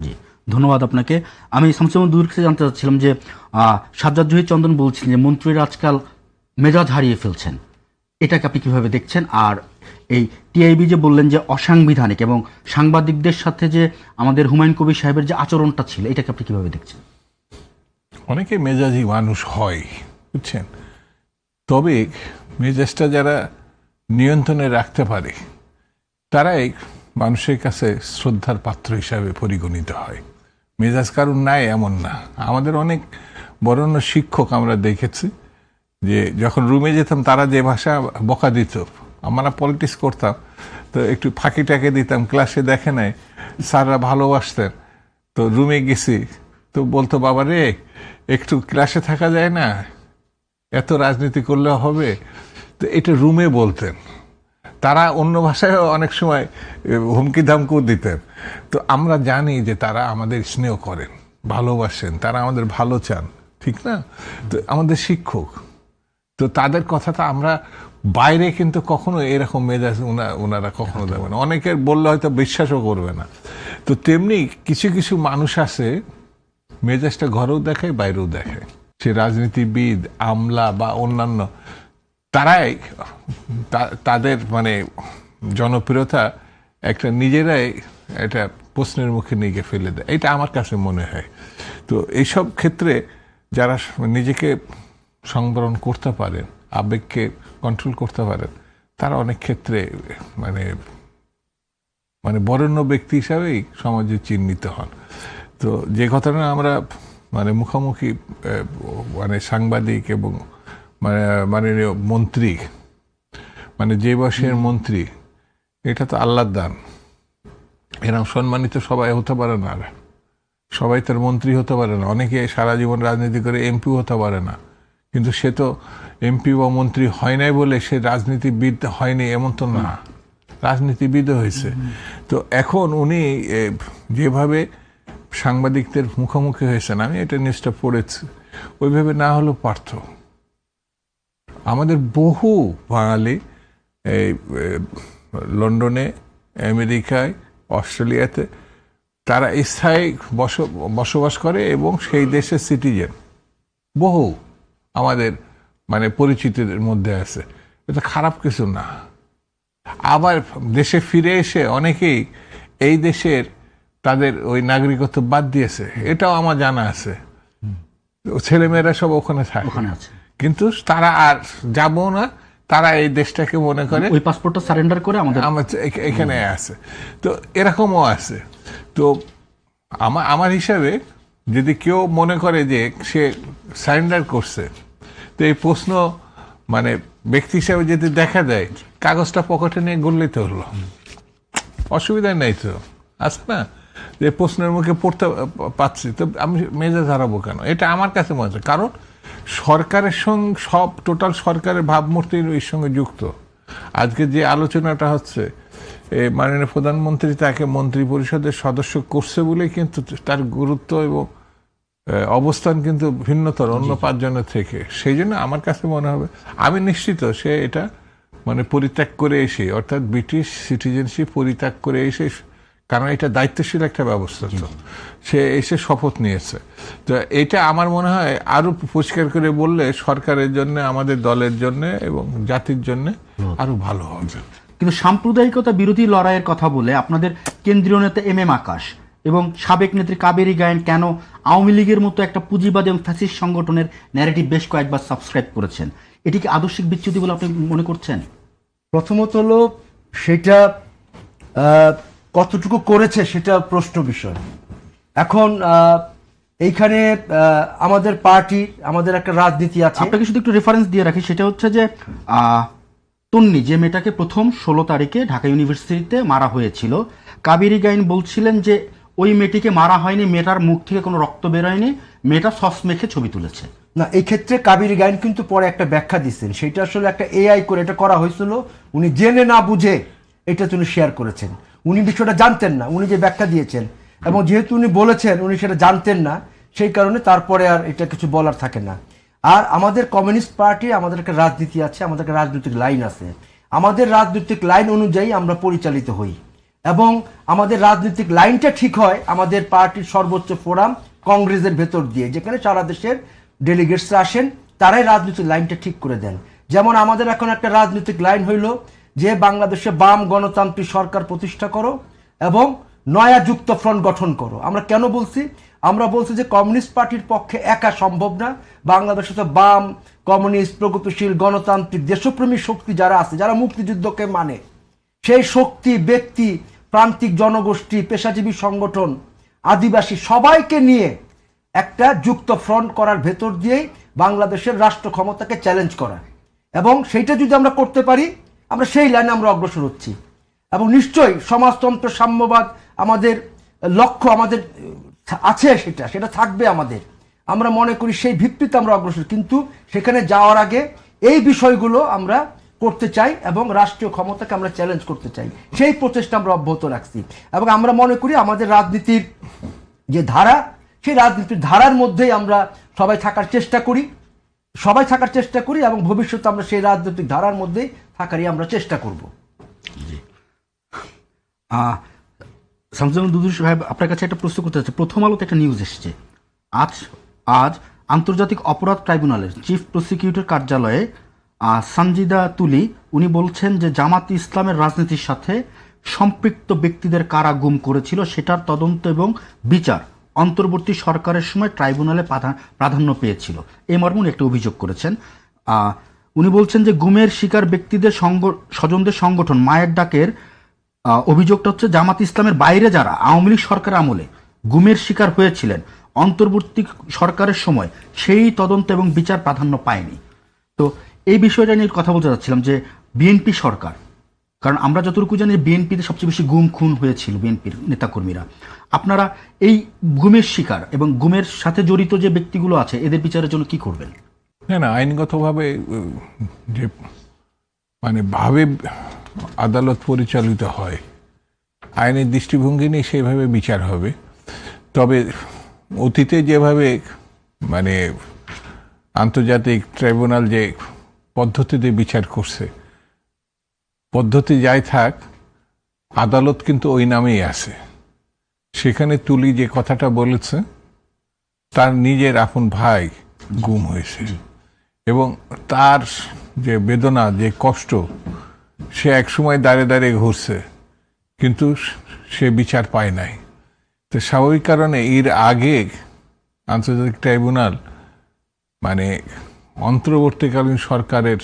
ধন্যবাদ আপনাকে। আমি শামসুদ্দৌলার কাছে জানতে চাচ্ছিলাম যে সাজ্জাদ জহির চন্দন বলছেন যে মন্ত্রীরা আজকাল মেজাজ হারিয়ে ফেলছেন, এটাকে আপনি কিভাবে দেখছেন? আর এই টিআইবি যে বললেন যে অসাংবিধানিক, এবং সাংবাদিকদের সাথে যে আমাদের হুমায়ুন কবির সাহেবের যে আচরণটা ছিল, এটাকে আপনি কিভাবে দেখছেন? অনেকে মেজাজি মানুষ হয়, বুঝছেন, তবে মেজাজটা যারা নিয়ন্ত্রণে রাখতে পারে তারাই মানুষের কাছে শ্রদ্ধার পাত্র হিসাবে পরিগণিত হয়। মেজাজ কারণ নাই এমন না। আমাদের অনেক বরেণ্য শিক্ষক আমরা দেখেছি যে যখন রুমে যেতাম তারা যে ভাষা বকা দিত, আমরা পলিটিক্স করতাম তো একটু ফাঁকি টাকে দিতাম, ক্লাসে দেখে নাই, স্যাররা ভালোবাসতেন। তো রুমে গেছি তো বলতো, বাবা রে একটু ক্লাসে থাকা যায় না, এত রাজনীতি করলে হবে। তো এটা রুমে বলতেন। তারা অন্য ভাষায় অনেক সময় হুমকি ধামকিও দিতেন। তো আমরা জানি যে তারা আমাদের স্নেহ করেন, ভালোবাসেন, তারা আমাদের ভালো চান, ঠিক না? তো আমাদের শিক্ষক, তো তাদের কথাটা আমরা বাইরে কিন্তু কখনো এরকম মেজাজ ওনারা কখনো দেবে না। অনেকের বললে হয়তো বিশ্বাসও করবে না। তো তেমনি কিছু কিছু মানুষ আছে মেজাজটা ঘরেও দেখায় বাইরেও দেখায়, সে রাজনীতিবিদ, আমলা বা অন্যান্য, তারাই তাদের মানে জনপ্রিয়তা একটা নিজেরাই এটা প্রশ্নের মুখে নিয়ে ফেলে দেয়, এটা আমার কাছে মনে হয়। তো এইসব ক্ষেত্রে যারা নিজেকে সংবরণ করতে পারেন, আবেগকে কন্ট্রোল করতে পারেন, তারা অনেক ক্ষেত্রে মানে মানে বরেণ্য ব্যক্তি হিসাবেই সমাজে চিহ্নিত হন। তো যে ঘটনা আমরা মানে মুখোমুখি মানে সাংবাদিক এবং মাননীয় মন্ত্রী, মানে যে বয়সের মন্ত্রী, এটা তো আল্লাহর দান। এরকম সম্মানিত সবাই হতে পারে না, সবাই তার মন্ত্রী হতে পারে না। অনেকে সারা জীবন রাজনীতি করে এমপিও হতে পারে না, কিন্তু সে তো এমপি বা মন্ত্রী হয় নাই বলে সে রাজনীতিবিদ হয়নি এমন তো না, রাজনীতিবিদও হয়েছে। তো এখন উনি যেভাবে সাংবাদিকদের মুখোমুখি হয়েছেন, আমি এটা নিউজটা পড়েছি, ওইভাবে না হলেও পারত। আমাদের বহু বাঙালি এই লন্ডনে, আমেরিকায়, অস্ট্রেলিয়াতে তারা স্থায়ী বসবাস করে এবং সেই দেশের সিটিজেন বহু আমাদের মানে পরিচিতদের মধ্যে আছে। এটা খারাপ কিছু না। আবার দেশে ফিরে এসে অনেকেই এই দেশের তাদের ওই নাগরিকত্ব বাদ দিয়েছে, এটাও আমার জানা আছে। ছেলেমেয়েরা সব ওখানে থাকে, কিন্তু তারা আর যাবো না, তারা এই দেশটাকে মনে করে ওই পাসপোর্টটা সারেন্ডার করে আমাদের এখানে আছে। তো এরকমও আছে। তো আমার হিসাবে যদি কেউ মনে করে যে সে সারেন্ডার করছে, তো এই প্রশ্ন মানে ব্যক্তি হিসাবে যদি দেখা দেয়, কাগজটা পকেটে নিয়ে গড়লেই তো হলো, অসুবিধা নেই তো, আছে না? যে প্রশ্নের মুখে পড়তে পাচ্ছি, তো আমি মেজাজ হারাবো কেন? এটা আমার কাছে মনে হয়। কারণ সরকারের সঙ্গে সব টোটাল সরকারের ভাবমূর্তি এর সঙ্গে যুক্ত। আজকে যে আলোচনাটা হচ্ছে, মাননীয় প্রধানমন্ত্রী তাকে মন্ত্রী পরিষদের সদস্য করছে বলেই কিন্তু তার গুরুত্ব এবং অবস্থান কিন্তু ভিন্নতর অন্য 5 জনের থেকে। সেই জন্য আমার কাছে মনে হবে, আমি নিশ্চিত সে এটা মানে পরিত্যাগ করে এসে, অর্থাৎ ব্রিটিশ সিটিজেনশিপ পরিত্যাগ করে এসে, কারণ এটা দায়িত্বশীল একটা ব্যবস্থা, তো সে এসে শপথ নিয়েছে। তো এটা আমার মনে হয় আরো পরিষ্কার করে বললে সরকারের জন্য, আমাদের দলের জন্য এবং জাতির জন্য আরো ভালো হবে। কিন্তু সাম্প্রদায়িকতা বিরোধী লড়াইয়ের কথা বলে আপনাদের কেন্দ্রীয় নেতা এম আকাশ এবং সাবেক নেত্রী কাবেরী গায়েন কেন আওয়ামী লীগের মতো একটা পুঁজিবাদী এবং ফ্যাসিস্ট সংগঠনের ন্যারেটিভ বেশ কয়েকবার সাবস্ক্রাইব করেছেন, এটি কি আদর্শিক বিচ্যুতি বলে আপনি মনে করছেন? প্রথমত হলো সেটা কতটুকু করেছে সেটা প্রশ্ন বিষয়। এখন এইখানে আমাদের পার্টি, আমাদের একটা রাজনীতি আছে। আপনাকে শুধু একটু রেফারেন্স দিয়ে রাখি, সেটা হচ্ছে যে তন্নি, যে মেয়েটাকে প্রথম 16 তারিখে ঢাকা ইউনিভার্সিটিতে মারা হয়েছিল, কাবেরী গায়েন বলছিলেন যে ওই মেয়েটিকে মারা হয়নি, মেয়েটার মুখ থেকে কোনো রক্ত বেরোয়নি, মেয়েটা সস মেখে ছবি তুলেছে। না, এই ক্ষেত্রে কাবেরী গায়েন কিন্তু পরে একটা ব্যাখ্যা দিচ্ছেন, সেটা আসলে একটা এআই করে এটা করা হয়েছিল, উনি জেনে না বুঝে এটা তিনি শেয়ার করেছেন। উনি বিষয়টা জানতেন না, উনি যে ব্যাখ্যা দিয়েছেন, এবং যেহেতু উনি বলেছেন উনি সেটা জানতেন না, সেই কারণে তারপরে আর এটা কিছু বলার থাকে না। আর আমাদের কমিউনিস্ট পার্টি, আমাদের একটা রাজনীতি আছে, আমাদের একটা রাজনৈতিক লাইন আছে। আমাদের রাজনৈতিক লাইন অনুযায়ী আমরা পরিচালিত হই, এবং আমাদের রাজনৈতিক লাইনটা ঠিক হয় আমাদের পার্টির সর্বোচ্চ ফোরাম কংগ্রেসের ভেতর দিয়ে, যেখানে সারা দেশের ডেলিগেটসরা আসেন, তারাই রাজনৈতিক লাইনটা ঠিক করে দেন। যেমন আমাদের এখন একটা রাজনৈতিক লাইন হইল যে বাংলাদেশে বাম গণতান্ত্রিক সরকার প্রতিষ্ঠা করো এবং নয়া যুক্ত ফ্রন্ট গঠন করো। আমরা কেন বলছি? আমরা বলছি যে কমিউনিস্ট পার্টির পক্ষে একা সম্ভব না, বাংলাদেশে তো বাম কমিউনিস্ট, প্রগতিশীল, গণতান্ত্রিক, দেশপ্রেমী শক্তি যারা আছে, যারা মুক্তিযুদ্ধকে মানে, সেই শক্তি, ব্যক্তি, প্রান্তিক জনগোষ্ঠী, পেশাজীবী সংগঠন, আদিবাসী সবাইকে নিয়ে একটা যুক্ত ফ্রন্ট করার ভেতর দিয়েই বাংলাদেশের রাষ্ট্র ক্ষমতাকে চ্যালেঞ্জ করা, এবং সেইটা যদি আমরা করতে পারি, আমরা সেই লাইনে আমরা অগ্রসর হচ্ছি। এবং নিশ্চয়ই সমাজতন্ত্র, সাম্যবাদ আমাদের লক্ষ্য, আমাদের আছে, সেটা থাকবে আমাদের। আমরা মনে করি সেই ভিত্তিতে আমরা অগ্রসর, কিন্তু সেখানে যাওয়ার আগে এই বিষয়গুলো আমরা করতে চাই এবং রাষ্ট্রীয় ক্ষমতাকে আমরা চ্যালেঞ্জ করতে চাই। সেই প্রচেষ্টা আমরা অব্যাহত রাখছি, এবং আমরা মনে করি আমাদের রাজনীতির যে ধারা, সেই রাজনীতির ধারার মধ্যেই আমরা সবাই থাকার চেষ্টা করি, এবং ভবিষ্যতে আমরা সেই রাজনৈতিক ধারার মধ্যেই থাকারই আমরা চেষ্টা করব। শামসুজ্জামান দুদু সাহেব, আপনার কাছে একটা প্রশ্ন করতে চাচ্ছি। প্রথম আলোতে একটা নিউজ এসছে, আজ আন্তর্জাতিক অপরাধ ট্রাইব্যুনালের চিফ প্রসিকিউটর কার্যালয়ে সানজিদা তুলি উনি বলছেন যে জামাত ইসলামের রাজনীতির সাথে সম্পৃক্ত ব্যক্তিদের কারা গুম করেছিল সেটার তদন্ত এবং বিচার অন্তর্বর্তী সরকারের সময় ট্রাইব্যুনালে প্রাধান্য পেয়েছিল, এই মর্মে উনি একটা অভিযোগ করেছেন। উনি বলছেন যে গুমের শিকার ব্যক্তিদের স্বজনদের সংগঠন মায়ের ডাকের অভিযোগটা হচ্ছে জামাত ইসলামের বাইরে যারা আওয়ামী লীগ সরকার আমলে গুমের শিকার হয়েছিলেন অন্তর্বর্তী সরকারের সময় সেই তদন্ত এবং বিচার প্রাধান্য পায়নি। তো এই বিষয়টা নিয়ে কথা বলতে চাচ্ছিলাম যে বিএনপি সরকার, কারণ আমরা যতটুকু জানি বিএনপিতে সবচেয়ে বেশি গুম খুন হয়েছিল বিএনপির নেতাকর্মীরা, আপনারা এই গুমের শিকার এবং গুমের সাথে জড়িত যে ব্যক্তিগুলো আছে এদের বিচারের জন্য কি করবেন? না, আইনগতভাবে যে ভাবে আদালত পরিচালিত হয়, আইনের দৃষ্টিভঙ্গি নিয়ে সেইভাবে বিচার হবে। তবে অতীতে যেভাবে আন্তর্জাতিক ট্রাইব্যুনাল যে পদ্ধতিতে বিচার করছে, পদ্ধতি যাই থাক, আদালত কিন্তু ওই নামেই আছে। সেখানে তুলি যে কথাটা বলেছে, তার নিজের আপন ভাই গুম হয়েছে এবং তার যে বেদনা, যে কষ্ট, সে একসময় দাঁড়িয়ে দাঁড়িয়ে ঘুরছে, কিন্তু সে বিচার পায় নাই। তো স্বাভাবিক কারণে এর আগে আন্তর্জাতিক ট্রাইব্যুনাল অন্তর্বর্তীকালীন সরকারের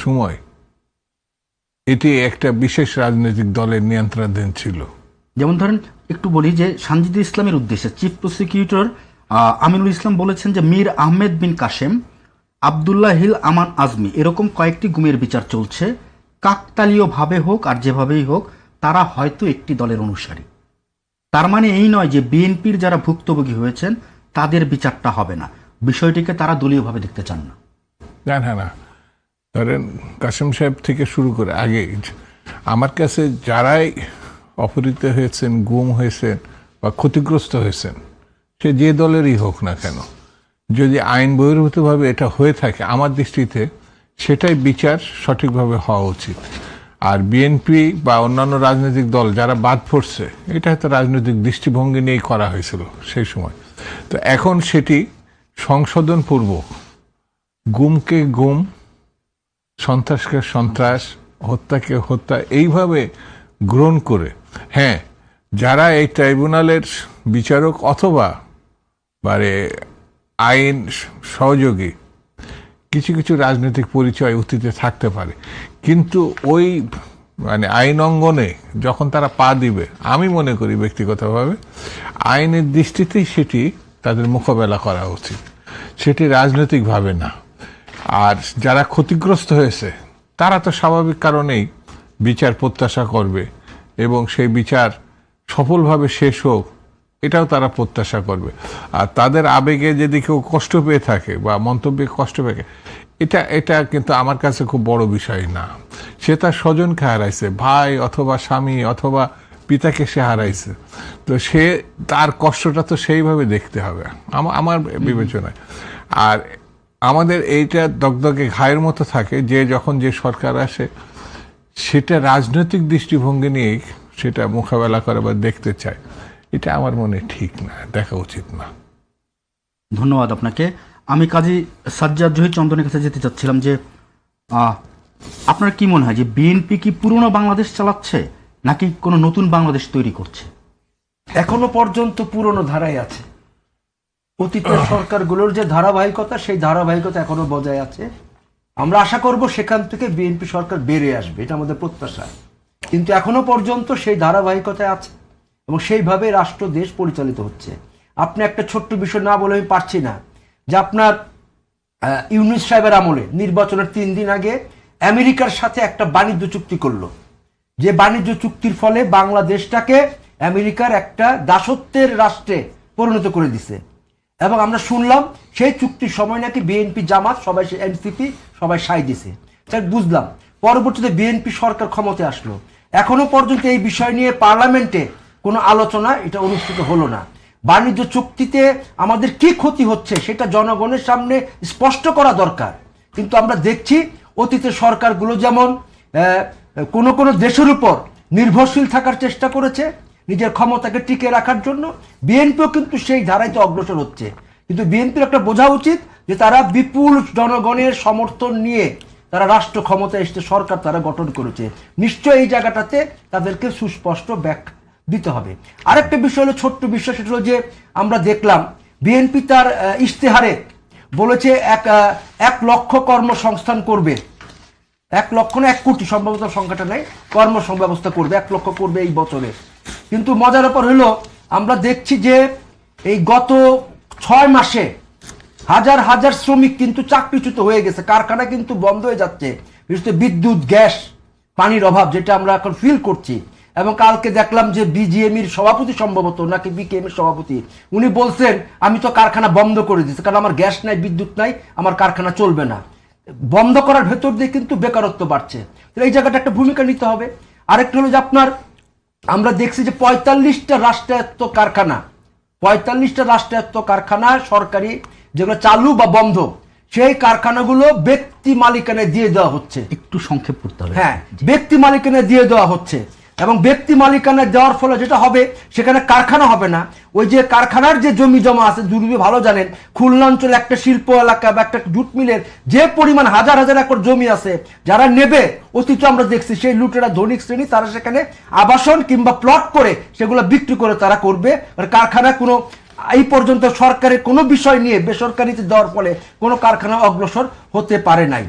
সময় এটি একটা বিশেষ রাজনৈতিক দলের নিয়ন্ত্রণাধীন ছিল। যেমন ধরেন একটু বলি যে সানজিদা ইসলামের উদ্দেশ্যে চিফ প্রসিকিউটর আমিনুল ইসলাম বলেছেন যে মীর আহমেদ বিন কাসেম, আবদুল্লাহ হিল আমান আজমি এরকম কয়েকটি গুমের বিচার চলছে, কাকতালীয় ভাবে হোক আর যেভাবেই হোক তারা হয়তো একটি দলের অনুসারী। তার মানে এই নয় যে বিএনপির যারা ভুক্তভোগী হয়েছেন তাদের বিচারটা হবে না, বিষয়টিকে তারা দলীয়ভাবে দেখতে চান না। না, ধরেন কাসেম সাহেব থেকে শুরু করে আগে আমার কাছে যারাই অপহৃত হয়েছেন, গুম হয়েছেন বা ক্ষতিগ্রস্ত হয়েছেন, সে যে দলেরই হোক না কেন, যদি আইন বহির্ভূতভাবে এটা হয়ে থাকে, আমার দৃষ্টিতে সেটাই বিচার সঠিকভাবে হওয়া উচিত। আর বিএনপি বা অন্যান্য রাজনৈতিক দল যারা বাদ পড়ছে, এটা হয়তো রাজনৈতিক দৃষ্টিভঙ্গি নিয়েই করা হয়েছিল সেই সময়। তো এখন সেটি সংশোধনপূর্বক গুমকে গুম, সন্ত্রাসকে সন্ত্রাস, হত্যাকে হত্যা এইভাবে গ্রহণ করে, হ্যাঁ, যারা এই ট্রাইব্যুনালের বিচারক অথবা আইন সহযোগী কিছু কিছু রাজনৈতিক পরিচয় অতীতে থাকতে পারে, কিন্তু ওই আইন অঙ্গনে যখন তারা পা দিবে, আমি মনে করি ব্যক্তিগতভাবে আইনের দৃষ্টিতেই সেটি তাদের মোকাবেলা করা উচিত, সেটি রাজনৈতিকভাবে না। আর যারা ক্ষতিগ্রস্ত হয়েছে তারা তো স্বাভাবিক কারণেই বিচার প্রত্যাশা করবে এবং সেই বিচার সফলভাবে শেষ হোক এটাও তারা প্রত্যাশা করবে। আর তাদের আবেগে যদি কেউ কষ্ট পেয়ে থাকে বা মন্তব্যে কষ্ট পেয়ে, এটা কিন্তু আমার কাছে খুব বড় বিষয় না। সে তার স্বজনকে হারাইছে, ভাই অথবা স্বামী অথবা পিতাকে সে হারাইছে, তো সে তার কষ্টটা তো সেইভাবে দেখতে হবে আমার বিবেচনায়। আর আমাদের এইটা দগদগে ঘায়ের মতো থাকে যে যখন যে সরকার আসে সেটা রাজনৈতিক দৃষ্টিভঙ্গি নিয়ে সেটা মোকাবেলা করে বা দেখতে চায়, এটা আমার মনে ঠিক না, দেখা উচিত না। ধন্যবাদ আপনাকে। আমি কাজী সাজ্জাদ জহির চন্দনের কাছে যেতে চাচ্ছিলাম যে আপনার কি মনে হয় যে বিএনপি কি পুরনো বাংলাদেশ চালাচ্ছে নাকি কোনো নতুন বাংলাদেশ তৈরি করছে? এখনো পর্যন্ত পুরনো ধারায় আছে। অতীতের সরকারগুলোর যে ধারাবাহিকতা, সেই ধারাবাহিকতা এখনো বজায় আছে। আমরা আশা করব সেখান থেকে বিএনপি সরকার বেরিয়ে আসবে, এটা আমাদের প্রত্যাশা। কিন্তু এখনো পর্যন্ত সেই ধারাবাহিকতায় আছে এবং সেইভাবে রাষ্ট্র দেশ পরিচালিত হচ্ছে। আপনি একটা ছোট্ট বিষয় না বলে আমি পারছি না, যে আপনার ইউনূস সাহেবের আমলে নির্বাচনের 3 দিন আগে আমেরিকার সাথে একটা বাণিজ্য চুক্তি করলো, যে বাণিজ্য চুক্তির ফলে বাংলাদেশটাকে আমেরিকার একটা দাসত্বের রাষ্ট্রে পরিণত করে দিছে। এবং আমরা শুনলাম সেই চুক্তির সময় নাকি বিএনপি, জামাত সবাই, এনসিপি সবাই সাই দিছে। তাই বুঝলাম পরবর্তীতে বিএনপি সরকার ক্ষমতায় আসলো, এখনো পর্যন্ত এই বিষয় নিয়ে পার্লামেন্টে কোনো আলোচনা এটা অনুষ্ঠিত হলো না। বাণিজ্য চুক্তিতে আমাদের কি ক্ষতি হচ্ছে সেটা জনগণের সামনে স্পষ্ট করা দরকার। কিন্তু আমরা দেখছি অতীতের সরকারগুলো যেমন কোনো কোনো দেশের উপর নির্ভরশীল থাকার চেষ্টা করেছে নিজের ক্ষমতাকে টিকে রাখার জন্য, বিএনপিও কিন্তু সেই ধারায় অগ্রসর হচ্ছে। কিন্তু বিএনপির একটা বোঝা উচিত যে তারা বিপুল জনগণের সমর্থন নিয়ে তারা রাষ্ট্র ক্ষমতায় এসে সরকার তারা গঠন করেছে। নিশ্চয়ই এই জায়গাটাতে তাদেরকে সুস্পষ্ট ব্যাখ্যা দিতে হবে। আরেকটা বিষয় হলো, ছোট্ট বিষয়, সেটা হলো যে আমরা দেখলাম বিএনপি তার ইশতেহারে বলেছে 1 লক্ষ কর্মসংস্থান করবে। 1 লক্ষ না 1 কোটি, সম্ভবত সংখ্যাটা নেই, কর্মসংস্থান করবে, 1 লক্ষ করবে এই বছরে। কিন্তু মজার ব্যাপার হলো আমরা দেখছি যে এই গত 6 মাসে হাজার হাজার শ্রমিক কিন্তু চাকরিচ্যুত হয়ে গেছে, কারখানা কিন্তু বন্ধ হয়ে যাচ্ছে, বিশেষ করে বিদ্যুৎ, গ্যাস, পানির অভাব যেটা আমরা এখন ফিল করছি। এবং কালকে দেখলাম যে বিজিএমইর সভাপতি, সম্ভবত নাকি বিকেএমইর সভাপতি, উনি বলছেন আমি তো কারখানা বন্ধ করে দিচ্ছি কারণ আমার গ্যাস নাই, বিদ্যুৎ নাই, আমার কারখানা চলবে না। বন্ধ করার ভেতর দিয়ে কিন্তু বেকারত্ব বাড়ছে। এই জায়গাটা একটা ভূমিকা নিতে হবে। আরেকটা হলো যে আপনার আমরা দেখছি যে 45টা রাষ্ট্রায়ত্ত কারখানা, 45টা রাষ্ট্রায়ত্ত কারখানা সরকারি যেগুলো চালু বা বন্ধ, সেই কারখানাগুলো ব্যক্তি মালিকানায় দিয়ে দেওয়া হচ্ছে। একটু সংক্ষেপ করতে হবে। হ্যাঁ, ব্যক্তি মালিকানায় দিয়ে দেওয়া হচ্ছে। এবং ব্যক্তি মালিকানায় দেওয়ার ফলে যেটা হবে, সেখানে কারখানা হবে না, ওই যে কারখানার যে জমি জমা আছে, দুর্বি ভালো জানেন, খুলনা অঞ্চলে একটা শিল্প এলাকা বা একটা জুট মিলের যে পরিমাণ হাজার হাজার একর জমি আছে, যারা নেবে অতীতে আমরা দেখছি সেই লুটেরা ধনিক শ্রেণী, তারা সেখানে আবাসন কিংবা প্লট করে সেগুলো বিক্রি করে তারা করবে। কারখানা কোনো এই পর্যন্ত সরকারের কোনো বিষয় নিয়ে বেসরকারিতে দেওয়ার ফলে কোনো কারখানা অগ্রসর হতে পারে নাই।